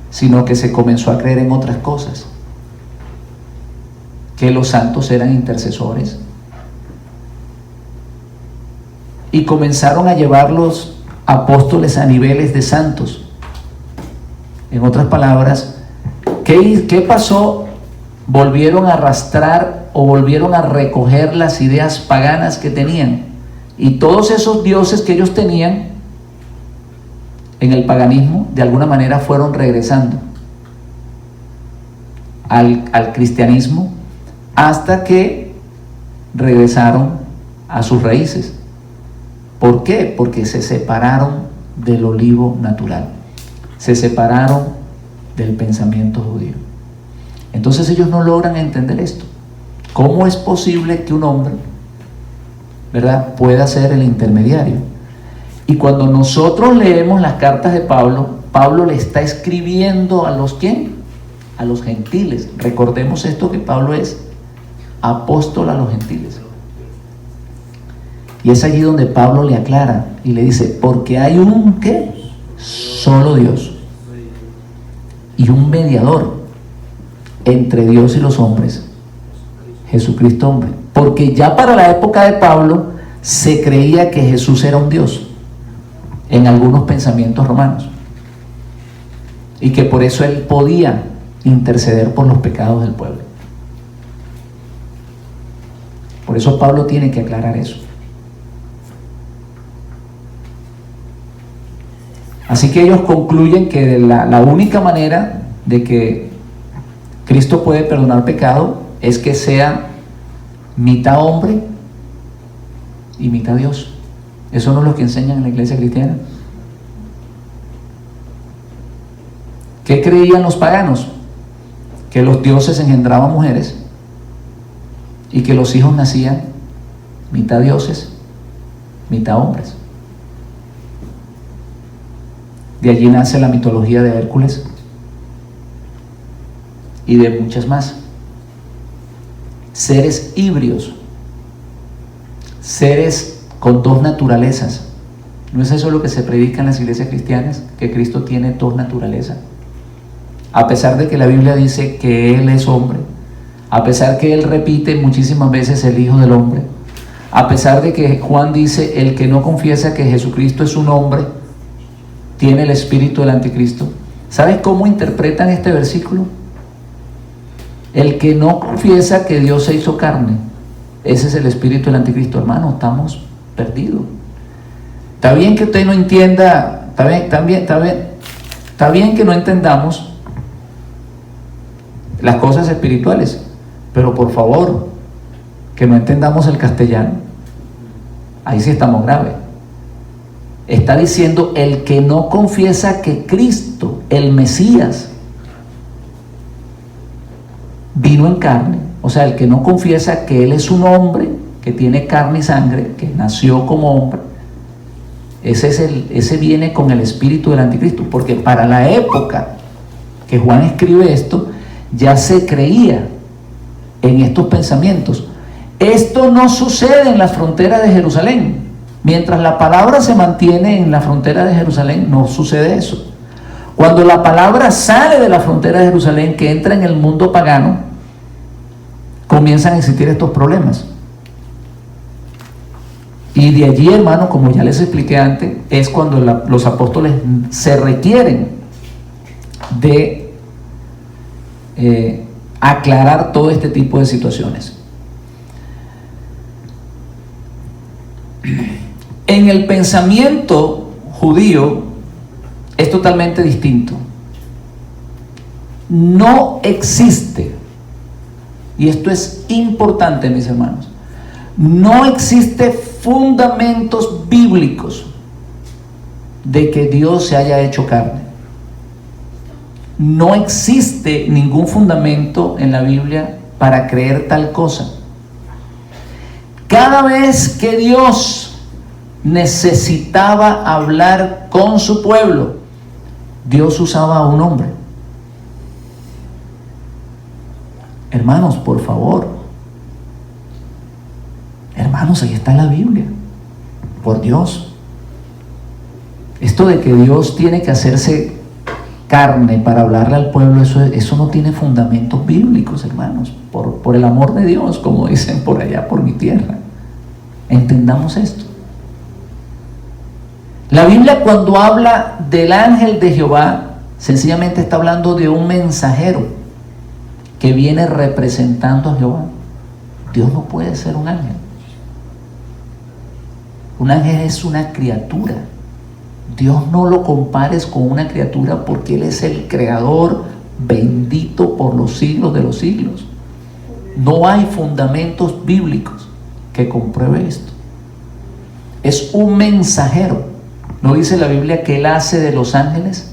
sino que se comenzó a creer en otras cosas, que los santos eran intercesores, y comenzaron a llevarlos apóstoles a niveles de santos. En otras palabras, ¿qué pasó? Volvieron a arrastrar o volvieron a recoger las ideas paganas que tenían, y todos esos dioses que ellos tenían en el paganismo de alguna manera fueron regresando al cristianismo, hasta que regresaron a sus raíces. ¿Por qué? Porque se separaron del olivo natural, se separaron del pensamiento judío. Entonces ellos no logran entender esto. ¿Cómo es posible que un hombre, ¿verdad?, pueda ser el intermediario? Y cuando nosotros leemos las cartas de Pablo, Pablo le está escribiendo a los ¿quién? A los gentiles. Recordemos esto, que Pablo es apóstol a los gentiles. Y es allí donde Pablo le aclara y le dice: porque hay un ¿qué? Solo Dios y un mediador entre Dios y los hombres, Jesucristo hombre. Porque ya para la época de Pablo se creía que Jesús era un Dios en algunos pensamientos romanos, y que por eso él podía interceder por los pecados del pueblo. Por eso Pablo tiene que aclarar eso. Así que ellos concluyen que la única manera de que Cristo puede perdonar pecado es que sea mitad hombre y mitad Dios. Eso no es lo que enseñan en la iglesia cristiana. ¿Qué creían los paganos? Que los dioses engendraban mujeres y que los hijos nacían mitad dioses, mitad hombres. De allí nace la mitología de Hércules y de muchas más. Seres híbridos, seres con dos naturalezas. ¿No es eso lo que se predica en las iglesias cristianas? Que Cristo tiene dos naturalezas. A pesar de que la Biblia dice que Él es hombre, a pesar que Él repite muchísimas veces el Hijo del Hombre, a pesar de que Juan dice: el que no confiesa que Jesucristo es un hombre tiene el espíritu del anticristo. ¿Sabes cómo interpretan este versículo? El que no confiesa que Dios se hizo carne, ese es el espíritu del anticristo. Hermano, estamos perdidos. Está bien que usted no entienda, está bien que no entendamos las cosas espirituales, pero por favor, que no entendamos el castellano. Ahí sí estamos graves. Está diciendo: el que no confiesa que Cristo, el Mesías, vino en carne, o sea, el que no confiesa que Él es un hombre, que tiene carne y sangre, que nació como hombre, ese viene con el espíritu del anticristo. Porque para la época que Juan escribe esto, ya se creía en estos pensamientos. Esto no sucede en las fronteras de Jerusalén. Mientras la palabra se mantiene en la frontera de Jerusalén, no sucede eso. Cuando la palabra sale de la frontera de Jerusalén, que entra en el mundo pagano, comienzan a existir estos problemas. Y de allí, hermano, como ya les expliqué antes, es cuando los apóstoles se requieren de aclarar todo este tipo de situaciones. En el pensamiento judío es totalmente distinto. No existe, y esto es importante, mis hermanos, no existe fundamentos bíblicos de que Dios se haya hecho carne. No existe ningún fundamento en la Biblia para creer tal cosa. Cada vez que Dios necesitaba hablar con su pueblo, Dios usaba a un hombre. Hermanos, por favor. Hermanos, ahí está la Biblia. Por Dios. Esto de que Dios tiene que hacerse carne para hablarle al pueblo, eso no tiene fundamentos bíblicos, hermanos. Por el amor de Dios, como dicen por allá por mi tierra. Entendamos esto. La Biblia, cuando habla del ángel de Jehová, sencillamente está hablando de un mensajero que viene representando a Jehová. Dios no puede ser un ángel. Un ángel es una criatura. Dios no lo compares con una criatura, porque Él es el creador, bendito por los siglos de los siglos. No hay fundamentos bíblicos que compruebe esto. Es un mensajero. ¿No dice la Biblia que Él hace de los ángeles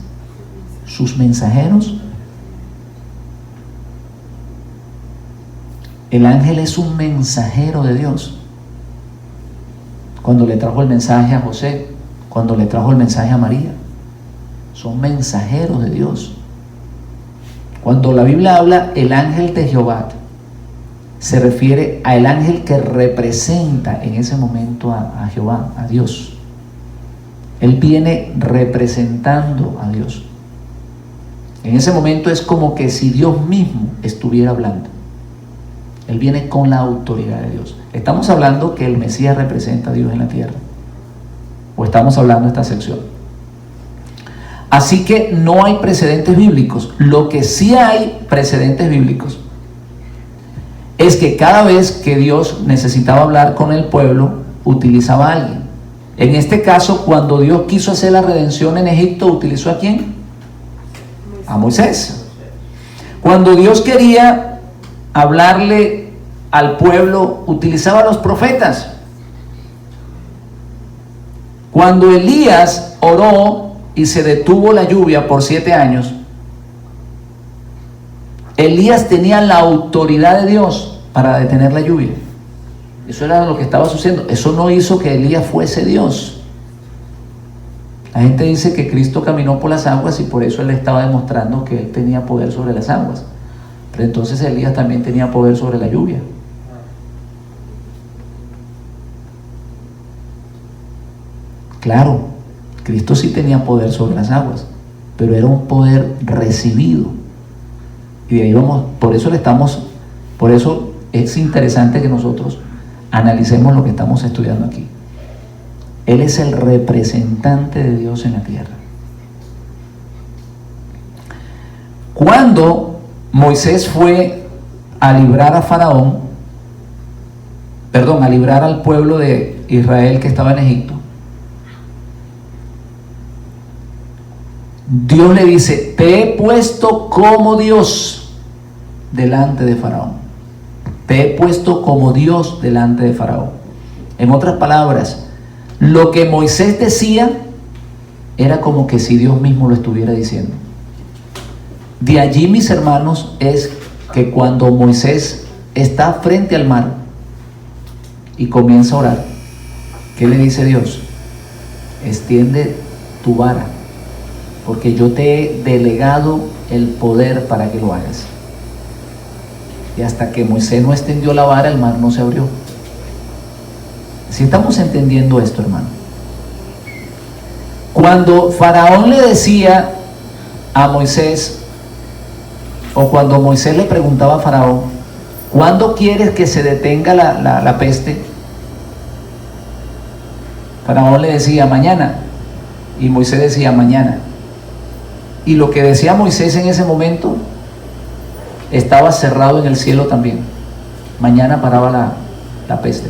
sus mensajeros? El ángel es un mensajero de Dios. Cuando le trajo el mensaje a José, cuando le trajo el mensaje a María, son mensajeros de Dios. Cuando la Biblia habla el ángel de Jehová, se refiere al ángel que representa en ese momento a Jehová, a Dios. Él viene representando a Dios. En ese momento es como que si Dios mismo estuviera hablando. Él viene con la autoridad de Dios. ¿Estamos hablando que el Mesías representa a Dios en la tierra? ¿O estamos hablando de esta sección? Así que no hay precedentes bíblicos. Lo que sí hay precedentes bíblicos es que cada vez que Dios necesitaba hablar con el pueblo, utilizaba a alguien. En este caso, cuando Dios quiso hacer la redención en Egipto, ¿utilizó a quién? A Moisés. Cuando Dios quería hablarle al pueblo, utilizaba a los profetas. Cuando Elías oró y se detuvo la lluvia por 7 años, Elías tenía la autoridad de Dios para detener la lluvia. Eso era lo que estaba sucediendo. Eso no hizo que Elías fuese Dios. La gente dice que Cristo caminó por las aguas y por eso Él estaba demostrando que Él tenía poder sobre las aguas. Pero entonces Elías también tenía poder sobre la lluvia. Claro, Cristo sí tenía poder sobre las aguas, pero era un poder recibido. Y de ahí vamos, por eso es interesante que nosotros analicemos lo que estamos estudiando aquí. Él es el representante de Dios en la tierra. Cuando Moisés fue a librar a Faraón, a librar al pueblo de Israel que estaba en Egipto, Dios le dice: te he puesto como Dios delante de Faraón. Te he puesto como Dios delante de Faraón. En otras palabras, lo que Moisés decía era como que si Dios mismo lo estuviera diciendo. De allí, mis hermanos, es que cuando Moisés está frente al mar y comienza a orar, ¿qué le dice Dios? Extiende tu vara, porque yo te he delegado el poder para que lo hagas. Y hasta que Moisés no extendió la vara, el mar no se abrió. Si estamos entendiendo esto, hermano. Cuando Faraón le decía a Moisés, o cuando Moisés le preguntaba a Faraón: ¿cuándo quieres que se detenga la peste? Faraón le decía: mañana. Y Moisés decía: mañana. Y lo que decía Moisés en ese momento estaba cerrado en el cielo también. Mañana paraba la peste.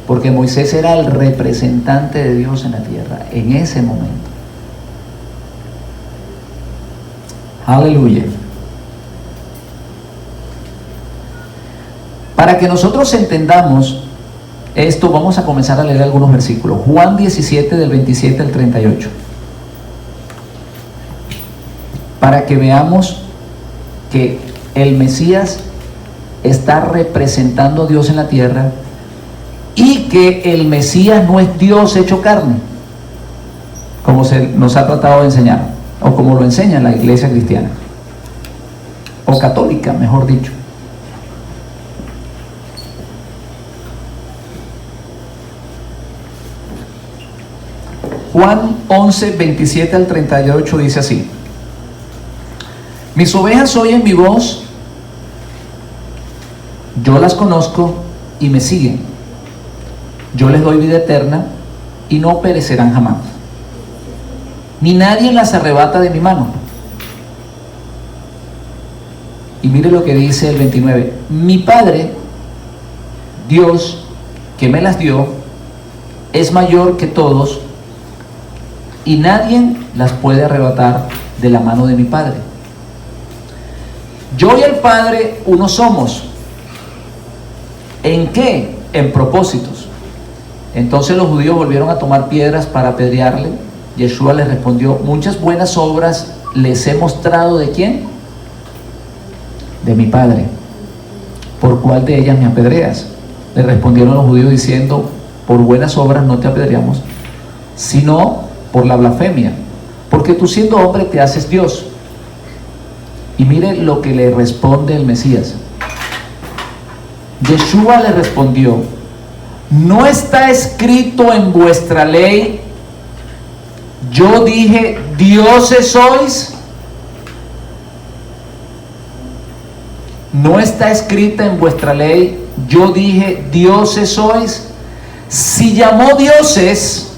Porque Moisés era el representante de Dios en la tierra en ese momento. Aleluya. Para que nosotros entendamos esto, vamos a comenzar a leer algunos versículos. Juan 17, del 27 al 38. Para que veamos que el Mesías está representando a Dios en la tierra y que el Mesías no es Dios hecho carne, como se nos ha tratado de enseñar, o como lo enseña la iglesia cristiana, o católica, mejor dicho. Juan 11, 27 al 38 dice así: mis ovejas oyen mi voz, yo las conozco y me siguen. Yo les doy vida eterna y no perecerán jamás, ni nadie las arrebata de mi mano. Y mire lo que dice el 29. Mi Padre, Dios, que me las dio, es mayor que todos, y nadie las puede arrebatar de la mano de mi Padre. Yo y el Padre uno somos. ¿En qué? En propósitos. Entonces los judíos volvieron a tomar piedras para apedrearle. Yeshua les respondió: muchas buenas obras les he mostrado. ¿De quién? De mi Padre. ¿Por cuál de ellas me apedreas? Le respondieron los judíos diciendo: por buenas obras no te apedreamos, sino por la blasfemia, porque tú siendo hombre te haces Dios. Y mire lo que le responde el Mesías. Yeshua le respondió: ¿no está escrito en vuestra ley, yo dije, dioses sois? ¿No está escrita en vuestra ley, yo dije, dioses sois? Si llamó dioses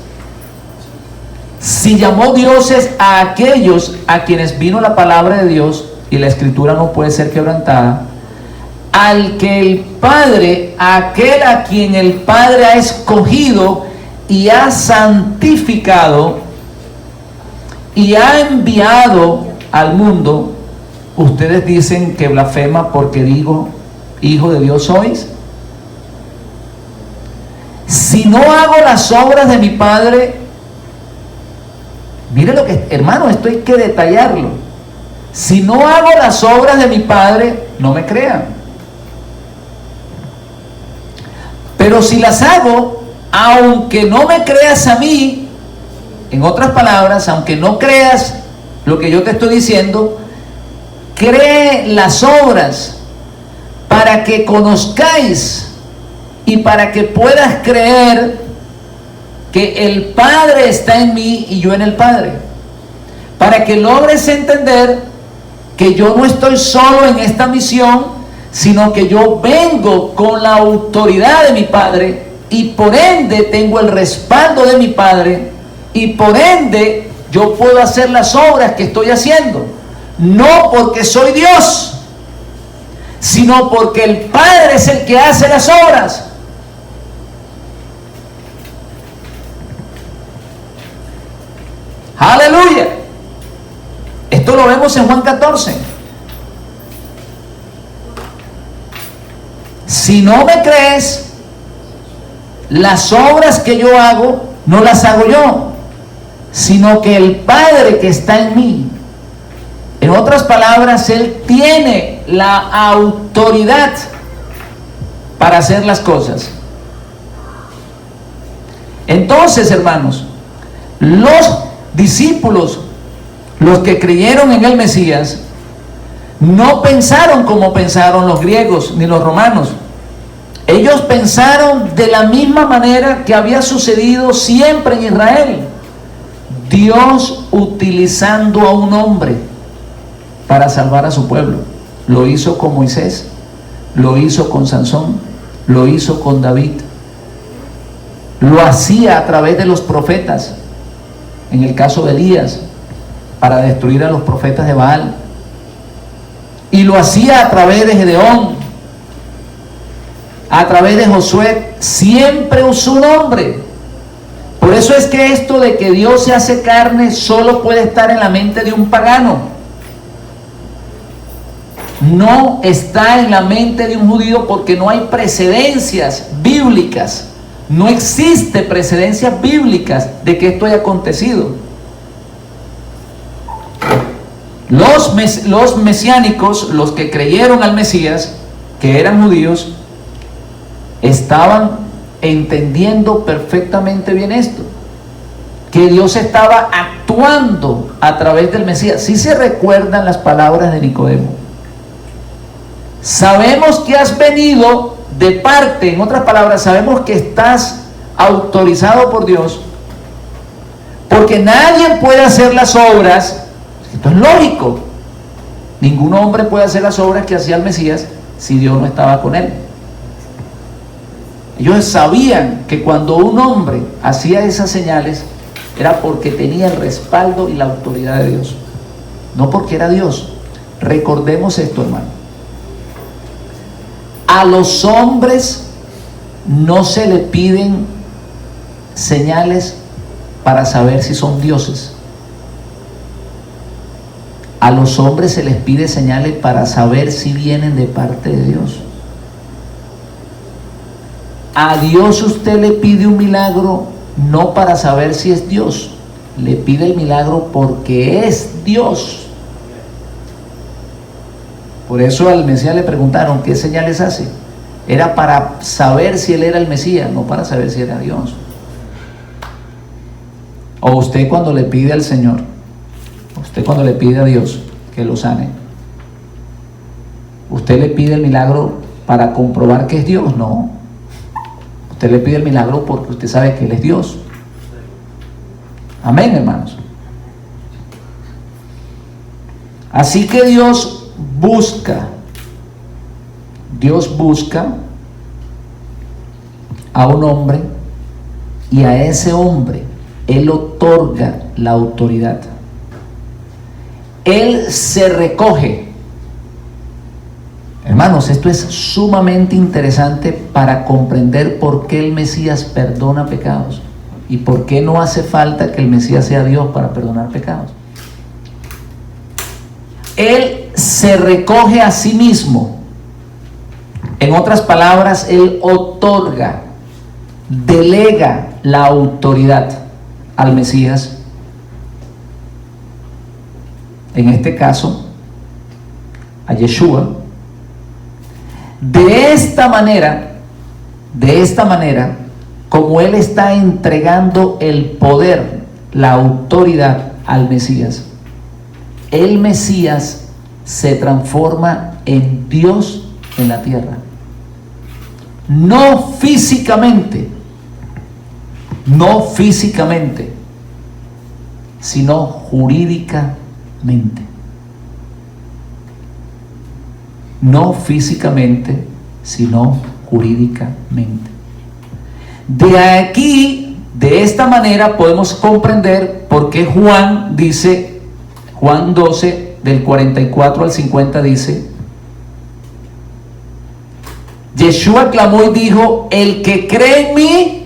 a aquellos a quienes vino la palabra de Dios, y la escritura no puede ser quebrantada, al que el Padre, aquel a quien el Padre ha escogido y ha santificado y ha enviado al mundo, ustedes dicen que blasfema porque digo, hijo de Dios sois. Si no hago las obras de mi Padre, mire lo que, hermano, esto hay que detallarlo. Si no hago las obras de mi Padre, no me crean. Pero si las hago, aunque no me creas a mí, en otras palabras, aunque no creas lo que yo te estoy diciendo, cree las obras para que conozcáis y para que puedas creer que el Padre está en mí y yo en el Padre. Para que logres entender que yo no estoy solo en esta misión, sino que yo vengo con la autoridad de mi Padre, y por ende tengo el respaldo de mi Padre, y por ende yo puedo hacer las obras que estoy haciendo, no porque soy Dios, sino porque el Padre es el que hace las obras. Aleluya. Esto lo vemos en Juan 14. Si no me crees, las obras que yo hago no las hago yo, sino que el Padre que está en mí. En otras palabras, Él tiene la autoridad para hacer las cosas. Entonces, hermanos, los discípulos, los que creyeron en el Mesías, no pensaron como pensaron los griegos ni los romanos. Ellos pensaron de la misma manera que había sucedido siempre en Israel. Dios utilizando a un hombre para salvar a su pueblo. Lo hizo con Moisés, lo hizo con Sansón, lo hizo con David, lo hacía a través de los profetas, en el caso de Elías, para destruir a los profetas de Baal, y lo hacía a través de Gedeón, a través de Josué. Siempre usó un hombre. Por eso es que esto de que Dios se hace carne solo puede estar en la mente de un pagano. No está en la mente de un judío, porque no hay precedencias bíblicas. No existe precedencias bíblicas de que esto haya acontecido. Los mesiánicos, los que creyeron al Mesías, que eran judíos, estaban entendiendo perfectamente bien esto, que Dios estaba actuando a través del Mesías. Si se recuerdan las palabras de Nicodemo: sabemos que has venido de parte, en otras palabras, sabemos que estás autorizado por Dios, porque nadie puede hacer las obras. Esto es lógico. Ningún hombre puede hacer las obras que hacía el Mesías si Dios no estaba con él. Ellos sabían que cuando un hombre hacía esas señales, era porque tenía el respaldo y la autoridad de Dios, no porque era Dios. Recordemos esto, hermano. A los hombres no se le piden señales para saber si son dioses. A los hombres se les pide señales para saber si vienen de parte de Dios. A Dios usted le pide un milagro no para saber si es Dios, le pide el milagro porque es Dios. Por eso al Mesías le preguntaron ¿qué señales hace? Era para saber si él era el Mesías, no para saber si era Dios. O usted cuando le pide al Señor, usted cuando le pide a Dios que lo sane, usted le pide el milagro para comprobar que es Dios. No, usted le pide el milagro porque usted sabe que Él es Dios. Amén, hermanos. Así que Dios busca a un hombre, y a ese hombre Él otorga la autoridad. Él se recoge. Hermanos, esto es sumamente interesante para comprender por qué el Mesías perdona pecados y por qué no hace falta que el Mesías sea Dios para perdonar pecados. Él se recoge a sí mismo. En otras palabras, Él otorga, delega la autoridad al Mesías. En este caso, a Yeshua. De esta manera, como Él está entregando el poder, la autoridad al Mesías, el Mesías se transforma en Dios en la tierra. No físicamente, sino jurídicamente. No físicamente, sino jurídicamente. De aquí, de esta manera, podemos comprender por qué Juan dice, Juan 12, del 44 al 50 dice: Yeshua clamó y dijo, el que cree en mí,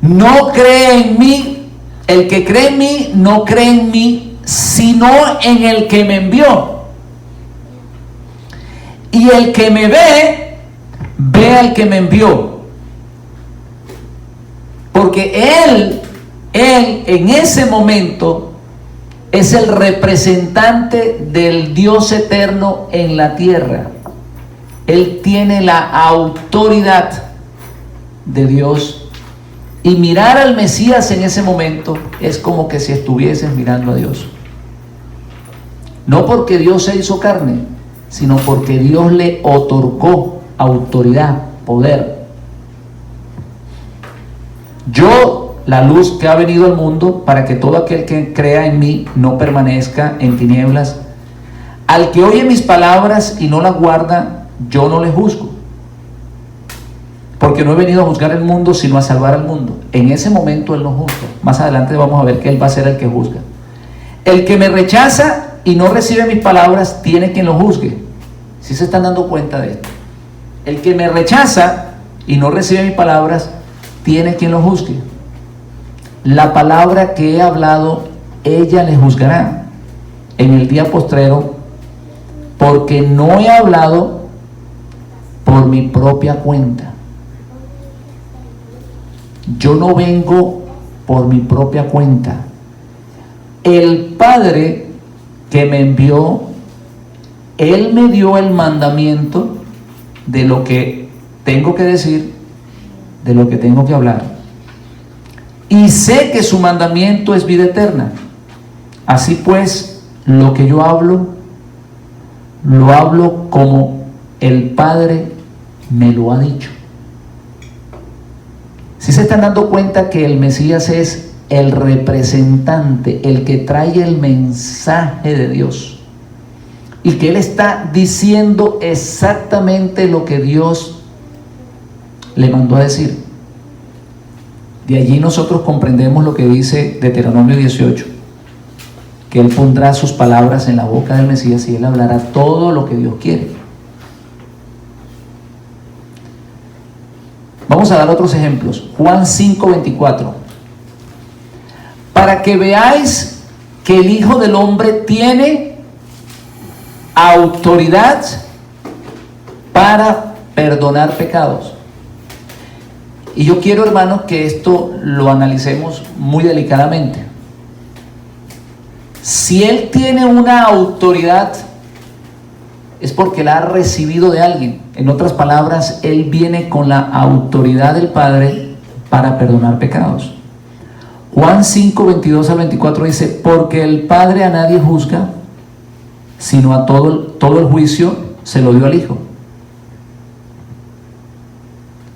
no cree en mí, el que cree en mí, no cree en mí, sino en el que me envió. Y el que me ve, ve al que me envió. Porque él en ese momento es el representante del Dios eterno en la tierra. Él tiene la autoridad de Dios. Y mirar al Mesías en ese momento es como que si estuvieses mirando a Dios. No porque Dios se hizo carne, sino porque Dios le otorgó autoridad, poder. Yo, la luz que ha venido al mundo, para que todo aquel que crea en mí no permanezca en tinieblas. Al que oye mis palabras y no las guarda, yo no le juzgo. Porque no he venido a juzgar el mundo, sino a salvar al mundo. En ese momento Él no juzga. Más adelante vamos a ver que Él va a ser el que juzga. El que me rechaza y no recibe mis palabras, tiene quien lo juzgue. ¿Sí se están dando cuenta de esto? El que me rechaza y no recibe mis palabras, tiene quien lo juzgue. La palabra que he hablado, ella le juzgará en el día postrero, porque no he hablado por mi propia cuenta. Yo no vengo por mi propia cuenta. El Padre que me envió, Él me dio el mandamiento de lo que tengo que decir, de lo que tengo que hablar. Y sé que su mandamiento es vida eterna. Así pues, lo que yo hablo, lo hablo como el Padre me lo ha dicho. ¿Sí se están dando cuenta que el Mesías es el representante, el que trae el mensaje de Dios? Y que Él está diciendo exactamente lo que Dios le mandó a decir. De allí nosotros comprendemos lo que dice Deuteronomio 18, que Él pondrá sus palabras en la boca del Mesías y Él hablará todo lo que Dios quiere. Vamos a dar otros ejemplos. Juan 5:24. Para que veáis que el Hijo del Hombre tiene autoridad para perdonar pecados. Y yo quiero, hermanos, que esto lo analicemos muy delicadamente. Si Él tiene una autoridad, es porque la ha recibido de alguien. En otras palabras, Él viene con la autoridad del Padre para perdonar pecados. Juan 5:22-24 dice: porque el Padre a nadie juzga, sino a todo el juicio se lo dio al Hijo.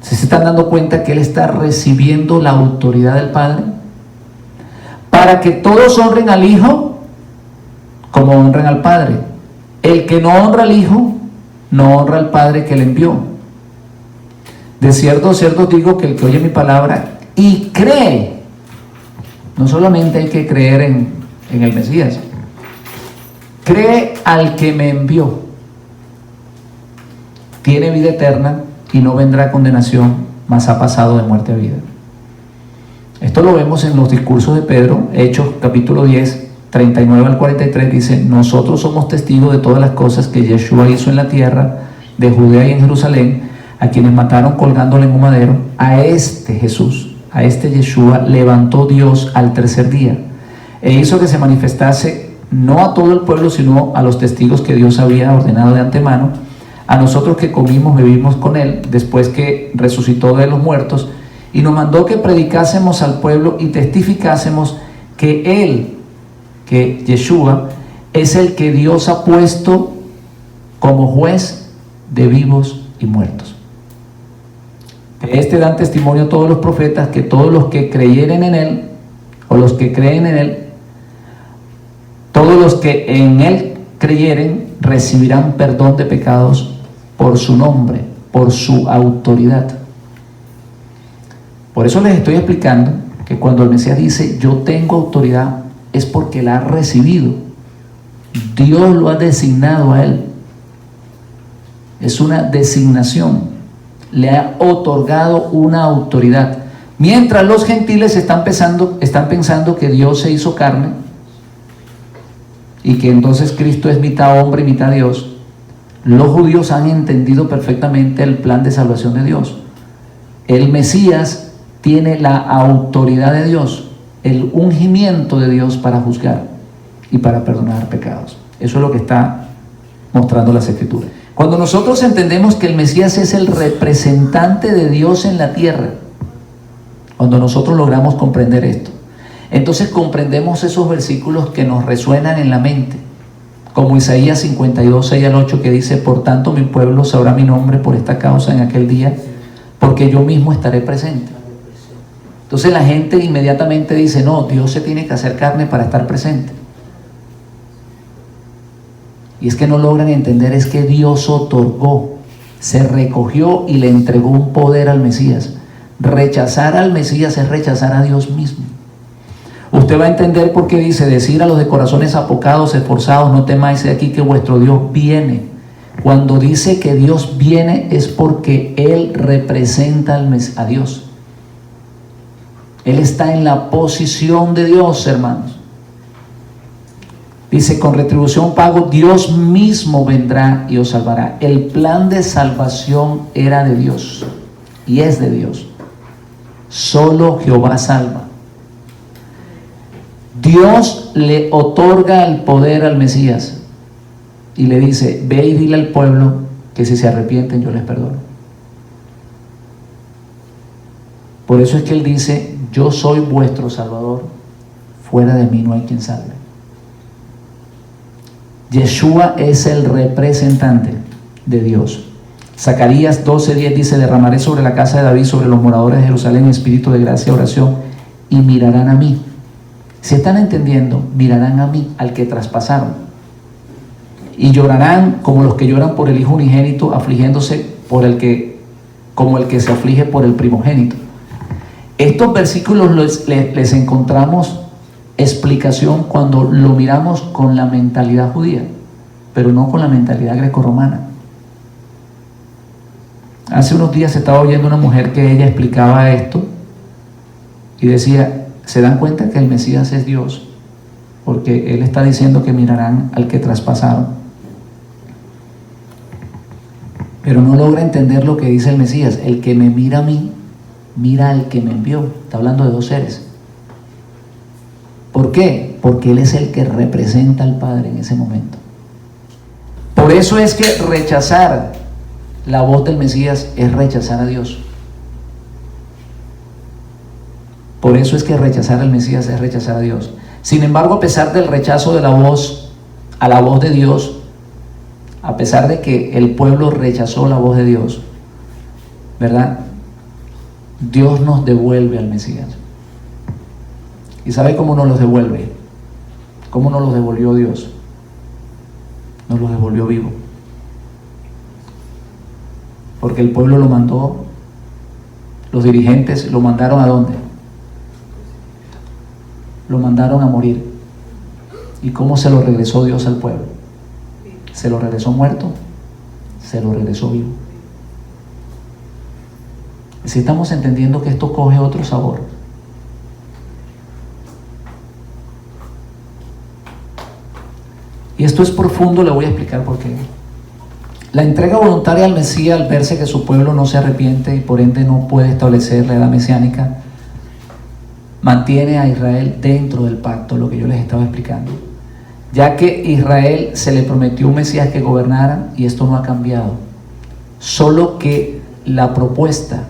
¿Se están dando cuenta que Él está recibiendo la autoridad del Padre? Para que todos honren al Hijo como honran al Padre. El que no honra al Hijo, no honra al Padre que le envió. De cierto digo que el que oye mi palabra y cree, no solamente hay que creer en el Mesías, cree al que me envió, tiene vida eterna y no vendrá a condenación, mas ha pasado de muerte a vida. Esto lo vemos en los discursos de Pedro, Hechos capítulo 10, 39-43, dice: nosotros somos testigos de todas las cosas que Yeshua hizo en la tierra de Judea y en Jerusalén, a quienes mataron colgándole en un madero. A este Jesús, a este Yeshua, levantó Dios al tercer día, e hizo que se manifestase no a todo el pueblo, sino a los testigos que Dios había ordenado de antemano, a nosotros que comimos, bebimos con Él, después que resucitó de los muertos, y nos mandó que predicásemos al pueblo y testificásemos que Él, que Yeshua, es el que Dios ha puesto como juez de vivos y muertos. De este dan testimonio todos los profetas, que todos los que creyeren en Él, o los que creen en Él, todos los que en Él creyeren, recibirán perdón de pecados por su nombre, por su autoridad. Por eso les estoy explicando que cuando el Mesías dice yo tengo autoridad, es porque la ha recibido. Dios lo ha designado a Él. Es una designación. Le ha otorgado una autoridad. Mientras los gentiles están pensando que Dios se hizo carne y que entonces Cristo es mitad hombre y mitad Dios, los judíos han entendido perfectamente el plan de salvación de Dios. El Mesías tiene la autoridad de Dios, el ungimiento de Dios para juzgar y para perdonar pecados. Eso es lo que está mostrando las Escrituras. Cuando nosotros entendemos que el Mesías es el representante de Dios en la tierra, cuando nosotros logramos comprender esto, entonces comprendemos esos versículos que nos resuenan en la mente, como Isaías 52, 6 al 8, que dice: por tanto mi pueblo sabrá mi nombre por esta causa en aquel día, porque yo mismo estaré presente. Entonces la gente inmediatamente dice: no, Dios se tiene que hacer carne para estar presente. Y es que no logran entender, es que Dios otorgó, se recogió y le entregó un poder al Mesías. Rechazar al Mesías es rechazar a Dios mismo. Usted va a entender por qué dice: decir a los de corazones apocados, esforzados, no temáis, he aquí que vuestro Dios viene. Cuando dice que Dios viene es porque Él representa a Dios. Él está en la posición de Dios, hermanos. Dice: con retribución pago, Dios mismo vendrá y os salvará. El plan de salvación era de Dios y es de Dios. Solo Jehová salva. Dios le otorga el poder al Mesías y le dice: ve y dile al pueblo que si se arrepienten yo les perdono. Por eso es que Él dice: yo soy vuestro Salvador, fuera de mí no hay quien salve. Yeshua es el representante de Dios. Zacarías 12:10 dice: derramaré sobre la casa de David, sobre los moradores de Jerusalén, espíritu de gracia y oración, y mirarán a mí. Si están entendiendo, mirarán a mí, al que traspasaron, y llorarán como los que lloran por el hijo unigénito, afligiéndose como el que se aflige por el primogénito. Estos versículos les encontramos explicación cuando lo miramos con la mentalidad judía, pero no con la mentalidad grecorromana. Hace unos días estaba oyendo una mujer que ella explicaba esto y decía, ¿se dan cuenta que el Mesías es Dios? Porque Él está diciendo que mirarán al que traspasaron. Pero no logra entender lo que dice el Mesías. El que me mira a mí, mira al que me envió. Está hablando de dos seres. ¿Por qué? Porque Él es el que representa al Padre en ese momento. Por eso es que rechazar la voz del Mesías es rechazar a Dios. Por eso es que rechazar al Mesías es rechazar a Dios. Sin embargo, a pesar del rechazo de la voz a la voz de Dios, a pesar de que el pueblo rechazó la voz de Dios, ¿verdad? Dios nos devuelve al Mesías. ¿Y sabe cómo nos los devuelve? ¿Cómo nos los devolvió Dios? Nos los devolvió vivo. Porque el pueblo lo mandó, los dirigentes lo mandaron ¿a dónde? Lo mandaron a morir. ¿Y cómo se lo regresó Dios al pueblo? ¿Se lo regresó muerto? Se lo regresó vivo. Si estamos entendiendo que esto coge otro sabor. Y esto es profundo, le voy a explicar por qué. La entrega voluntaria al Mesías, al verse que su pueblo no se arrepiente y por ende no puede establecer la edad mesiánica, mantiene a Israel dentro del pacto, lo que yo les estaba explicando. Ya que Israel se le prometió un Mesías que gobernara y esto no ha cambiado. Solo que la propuesta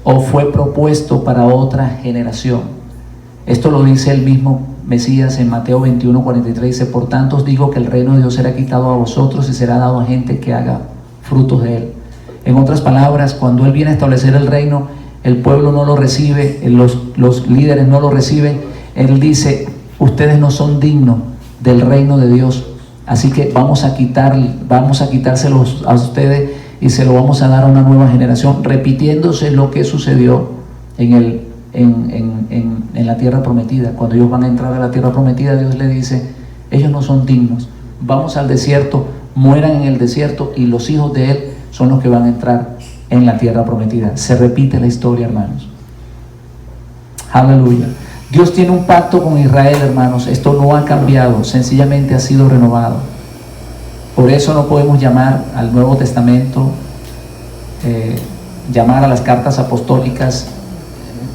o fue propuesto para otra generación. Esto lo dice el mismo Mesías en Mateo 21:43, dice: por tanto os digo que el reino de Dios será quitado a vosotros y será dado a gente que haga frutos de él. En otras palabras, cuando Él viene a establecer el reino, el pueblo no lo recibe, los líderes no lo reciben. Él dice: ustedes no son dignos del reino de Dios, así que vamos a quitárselos a ustedes y se lo vamos a dar a una nueva generación, repitiéndose lo que sucedió en la tierra prometida. Cuando ellos van a entrar a la tierra prometida, Dios les dice: ellos no son dignos, vamos al desierto, mueran en el desierto y los hijos de Él son los que van a entrar en la tierra prometida. Se repite la historia, hermanos. Aleluya. Dios tiene un pacto con Israel, hermanos. Esto no ha cambiado, sencillamente ha sido renovado. Por eso no podemos llamar al Nuevo Testamento, llamar a las cartas apostólicas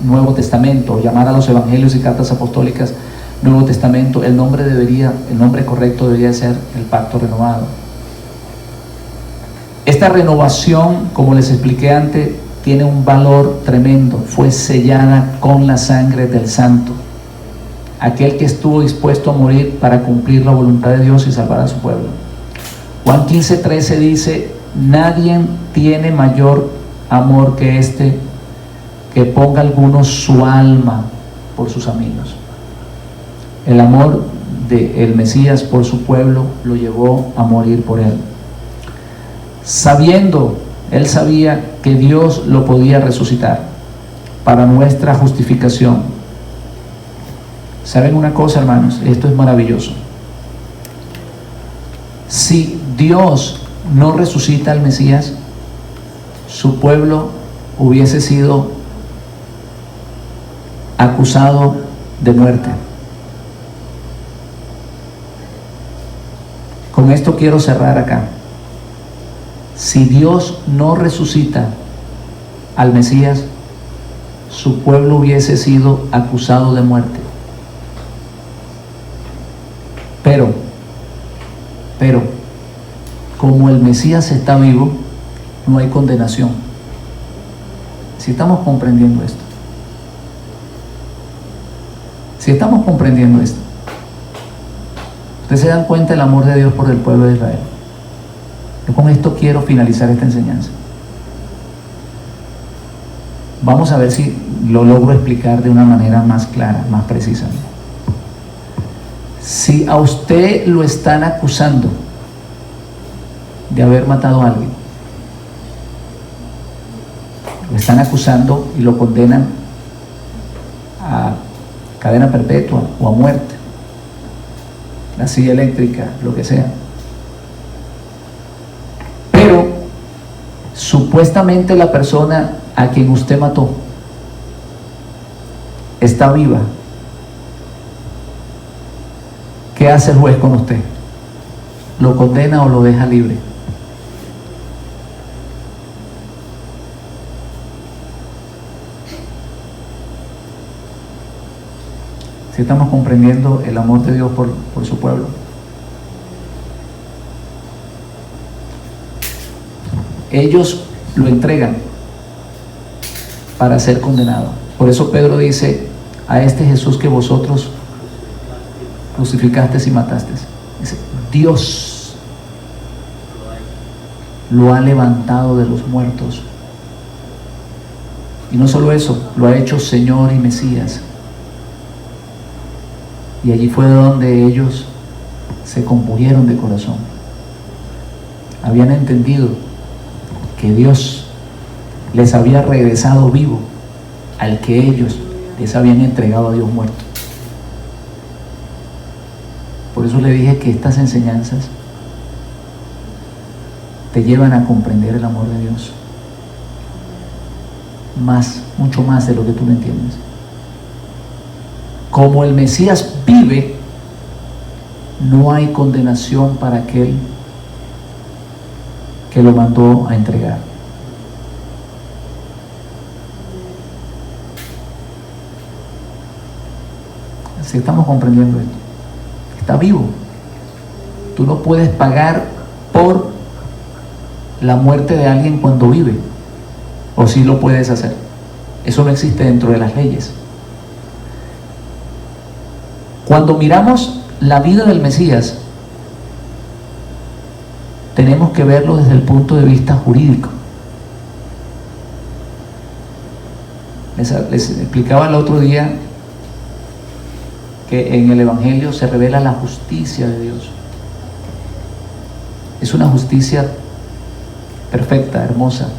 Nuevo Testamento, llamar a los evangelios y cartas apostólicas Nuevo Testamento. El nombre correcto debería ser el pacto renovado. Esta renovación, como les expliqué antes, tiene un valor tremendo. Fue sellada con la sangre del Santo, aquel que estuvo dispuesto a morir para cumplir la voluntad de Dios y salvar a su pueblo. Juan 15:13 dice: nadie tiene mayor amor que este, que ponga alguno su alma por sus amigos. El amor del Mesías por su pueblo lo llevó a morir por él. Él sabía que Dios lo podía resucitar para nuestra justificación. ¿Saben una cosa, hermanos? Esto es maravilloso. Si Dios no resucita al Mesías, su pueblo hubiese sido acusado de muerte. Con esto quiero cerrar acá. Si Dios no resucita al Mesías, su pueblo hubiese sido acusado de muerte. Pero, como el Mesías está vivo, no hay condenación. Si estamos comprendiendo esto. Ustedes se dan cuenta del amor de Dios por el pueblo de Israel. Yo con esto quiero finalizar esta enseñanza. Vamos a ver si lo logro explicar de una manera más clara, más precisa. Si a usted lo están acusando de haber matado a alguien, lo están acusando y lo condenan a cadena perpetua o a muerte, la silla eléctrica, lo que sea. Pero supuestamente la persona a quien usted mató está viva. ¿Qué hace el juez con usted? ¿Lo condena o lo deja libre? Si estamos comprendiendo el amor de Dios por su pueblo. Ellos lo entregan para ser condenado. Por eso Pedro dice: a este Jesús que vosotros crucificaste y mataste, dice, Dios lo ha levantado de los muertos. Y no solo eso, lo ha hecho Señor y Mesías. Y allí fue donde ellos se compungieron de corazón. Habían entendido que Dios les había regresado vivo al que ellos les habían entregado a Dios muerto. Por eso le dije que estas enseñanzas te llevan a comprender el amor de Dios más, mucho más de lo que tú lo entiendes. Como el Mesías vive, no hay condenación para aquel que lo mandó a entregar. Así estamos comprendiendo esto. Está vivo. Tú no puedes pagar por la muerte de alguien cuando vive, o sí lo puedes hacer. Eso no existe dentro de las leyes. Cuando miramos la vida del Mesías, tenemos que verlo desde el punto de vista jurídico. Les explicaba el otro día que en el Evangelio se revela la justicia de Dios. Es una justicia perfecta, hermosa.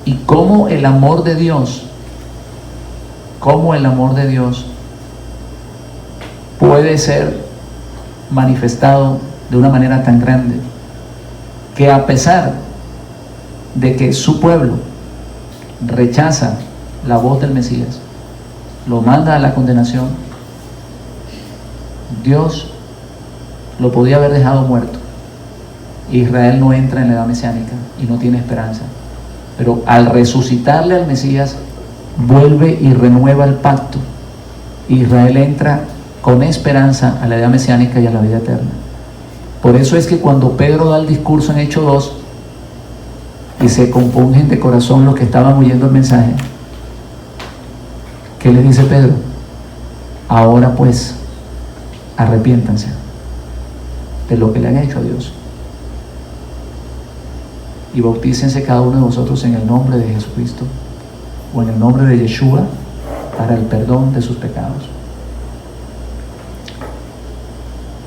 Y cómo el amor de Dios puede ser manifestado de una manera tan grande que, a pesar de que su pueblo rechaza la voz del Mesías, lo manda a la condenación, Dios lo podía haber dejado muerto. Israel no entra en la edad mesiánica y no tiene esperanza, pero al resucitarle al Mesías, vuelve y renueva el pacto. Israel entra con esperanza a la edad mesiánica y a la vida eterna. Por eso es que cuando Pedro da el discurso en Hechos 2 y se compungen de corazón los que estaban oyendo el mensaje, ¿qué les dice Pedro? Ahora pues, arrepiéntanse de lo que le han hecho a Dios y bautícense cada uno de vosotros en el nombre de Jesucristo, o en el nombre de Yeshua, para el perdón de sus pecados,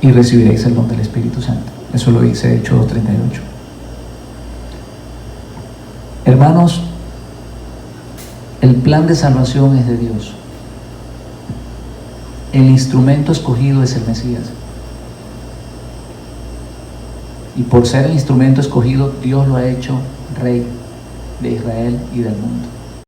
y recibiréis el don del Espíritu Santo. Eso lo dice Hechos 2:38. Hermanos, el plan de salvación es de Dios. El instrumento escogido es el Mesías. Y por ser el instrumento escogido, Dios lo ha hecho Rey de Israel y del mundo.